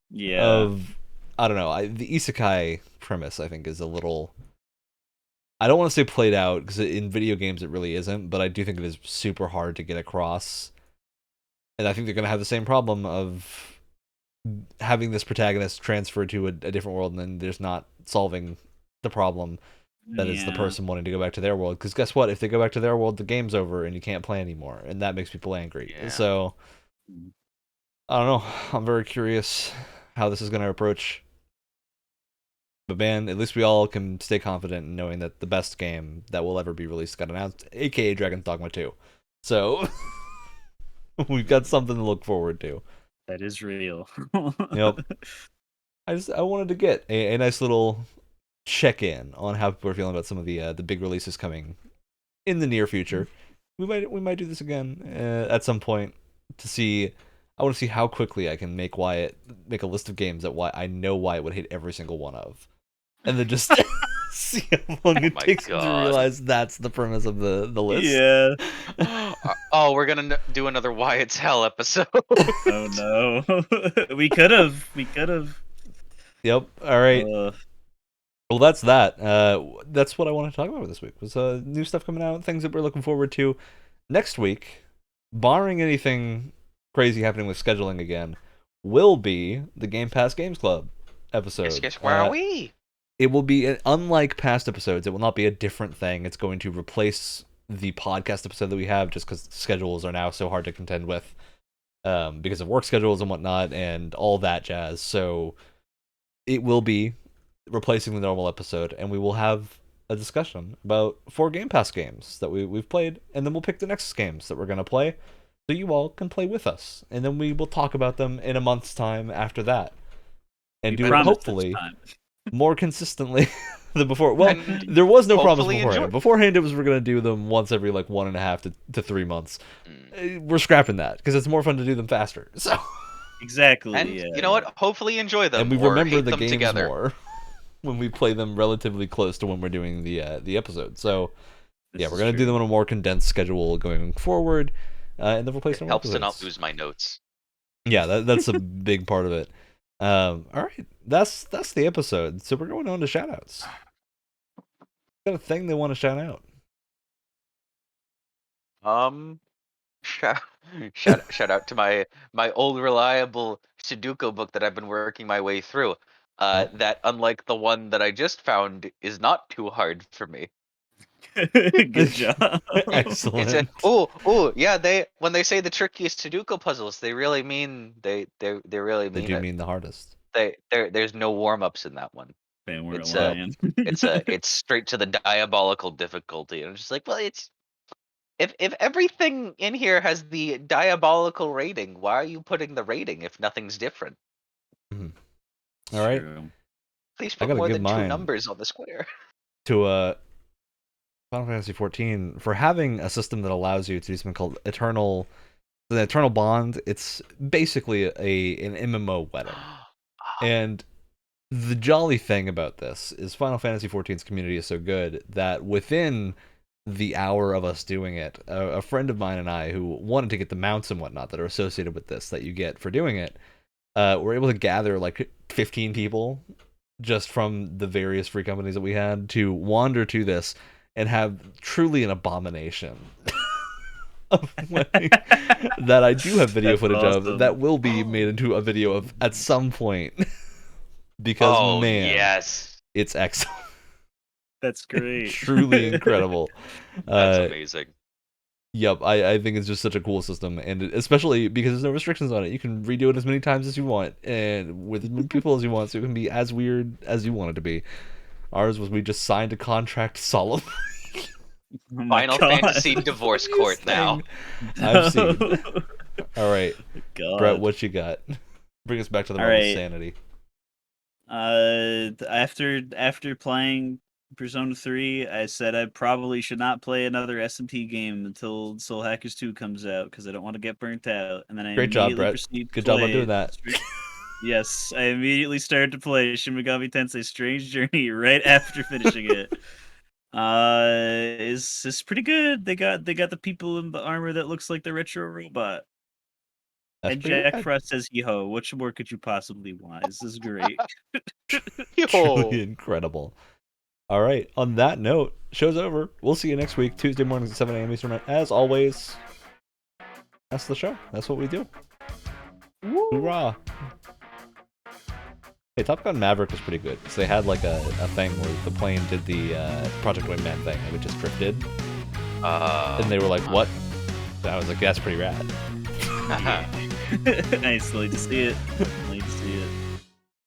Yeah.
Of, I don't know, the isekai premise, I think, is a little, I don't want to say played out, because in video games it really isn't, but I do think it is super hard to get across. And I think they're going to have the same problem of having this protagonist transfer to a different world, and then there's not solving the problem that is the
Yeah.
person wanting to go back to their world. Because guess what? If they go back to their world, the game's over and you can't play anymore, and that makes people angry.
Yeah.
So I don't know. I'm very curious how this is going to approach. But man, at least we all can stay confident in knowing that the best game that will ever be released got announced, aka Dragon's Dogma 2. So we've got something to look forward to.
That is real.
Yep. I wanted to get a nice little check in on how people are feeling about some of the big releases coming in the near future. We might do this again at some point to see. I want to see how quickly I can make Wyatt make a list of games that I know Wyatt would hate every single one of, and then just See how long it
my
takes him to
God.
realize that's the premise of the list.
Yeah.
Oh, we're gonna do another Why It's Hell episode.
Oh no. We could have. We could have.
Yep. All right. Well, that's that. That's what I want to talk about this week. Was new stuff coming out, things that we're looking forward to next week, barring anything crazy happening with scheduling again, will be the Game Pass Games Club episode.
Yes, where are we?
It will be, unlike past episodes, it will not be a different thing. It's going to replace the podcast episode that we have, just because schedules are now so hard to contend with because of work schedules and whatnot and all that jazz. So it will be replacing the normal episode, and we will have a discussion about 4 Game Pass games that we've played, and then we'll pick the next games that we're going to play, so you all can play with us, and then we will talk about them in a month's time after that, and do it hopefully more consistently than before. Well, there was no promise beforehand. Beforehand, it was we're going to do them once every like 1.5 to 3 months. We're scrapping that because it's more fun to do them faster. So
exactly.
And you know what? Hopefully enjoy them.
And we remember the games
together
more when we play them relatively close to when we're doing the episode. So yeah, we're gonna do them on a more condensed schedule going forward, and then we'll play some.
It helps to not lose my notes.
Yeah, that's a big part of it. All right, that's the episode. So we're going on to shoutouts. Got a thing they want to shout out?
Shout out to my old reliable Sudoku book that I've been working my way through. That, unlike the one that I just found, is not too hard for me.
Good job.
Excellent.
Yeah. When they say the trickiest Sudoku puzzles, they really mean they really mean
They do
it.
mean the hardest.
There's no warm ups in that one. It's straight to the diabolical difficulty, and I'm just like, well, it's if everything in here has the diabolical rating, why are you putting the rating if nothing's different?
All right.
Please put more than 2 numbers on the square.
To Final Fantasy XIV for having a system that allows you to do something called the Eternal Bond. It's basically an MMO wedding. And the jolly thing about this is Final Fantasy XIV's community is so good that within the hour of us doing it, a friend of mine and I who wanted to get the mounts and whatnot that are associated with this that you get for doing it, were able to gather like 15 people just from the various free companies that we had to wander to this and have truly an abomination of wedding that I do have video footage of that will be made into a video of at some point because
yes,
it's excellent.
That's great.
Truly incredible.
That's amazing.
Yep, I think it's just such a cool system, and especially because there's no restrictions on it. You can redo it as many times as you want, and with as many people as you want, so it can be as weird as you want it to be. Ours was we just signed a contract solemnly.
Final Fantasy divorce court now.
I've seen. All right,
God.
Brett, what you got? Bring us back to the moment of sanity.
After playing Persona 3, I said I probably should not play another SMP game until Soul Hackers 2 comes out because I don't want to get burnt out. And then I
Great job, Brett. Good job on doing that.
Yes, I immediately started to play Shin Megami Tensei Strange Journey right after finishing it. It's pretty good. They got the people in the armor that looks like the retro robot. And Jack Frost says, "Yo, what more could you possibly want? This is great."
Truly incredible. All right, on that note, show's over. We'll see you next week, Tuesday mornings at 7 a.m. Eastern. As always, that's the show. That's what we do. Woo. Hoorah. Hey, Top Gun Maverick was pretty good. So they had like a thing where the plane did the Project Wingman thing, and it just drifted. And they were like, what? And I was like, that's pretty rad.
Nice, like to see it.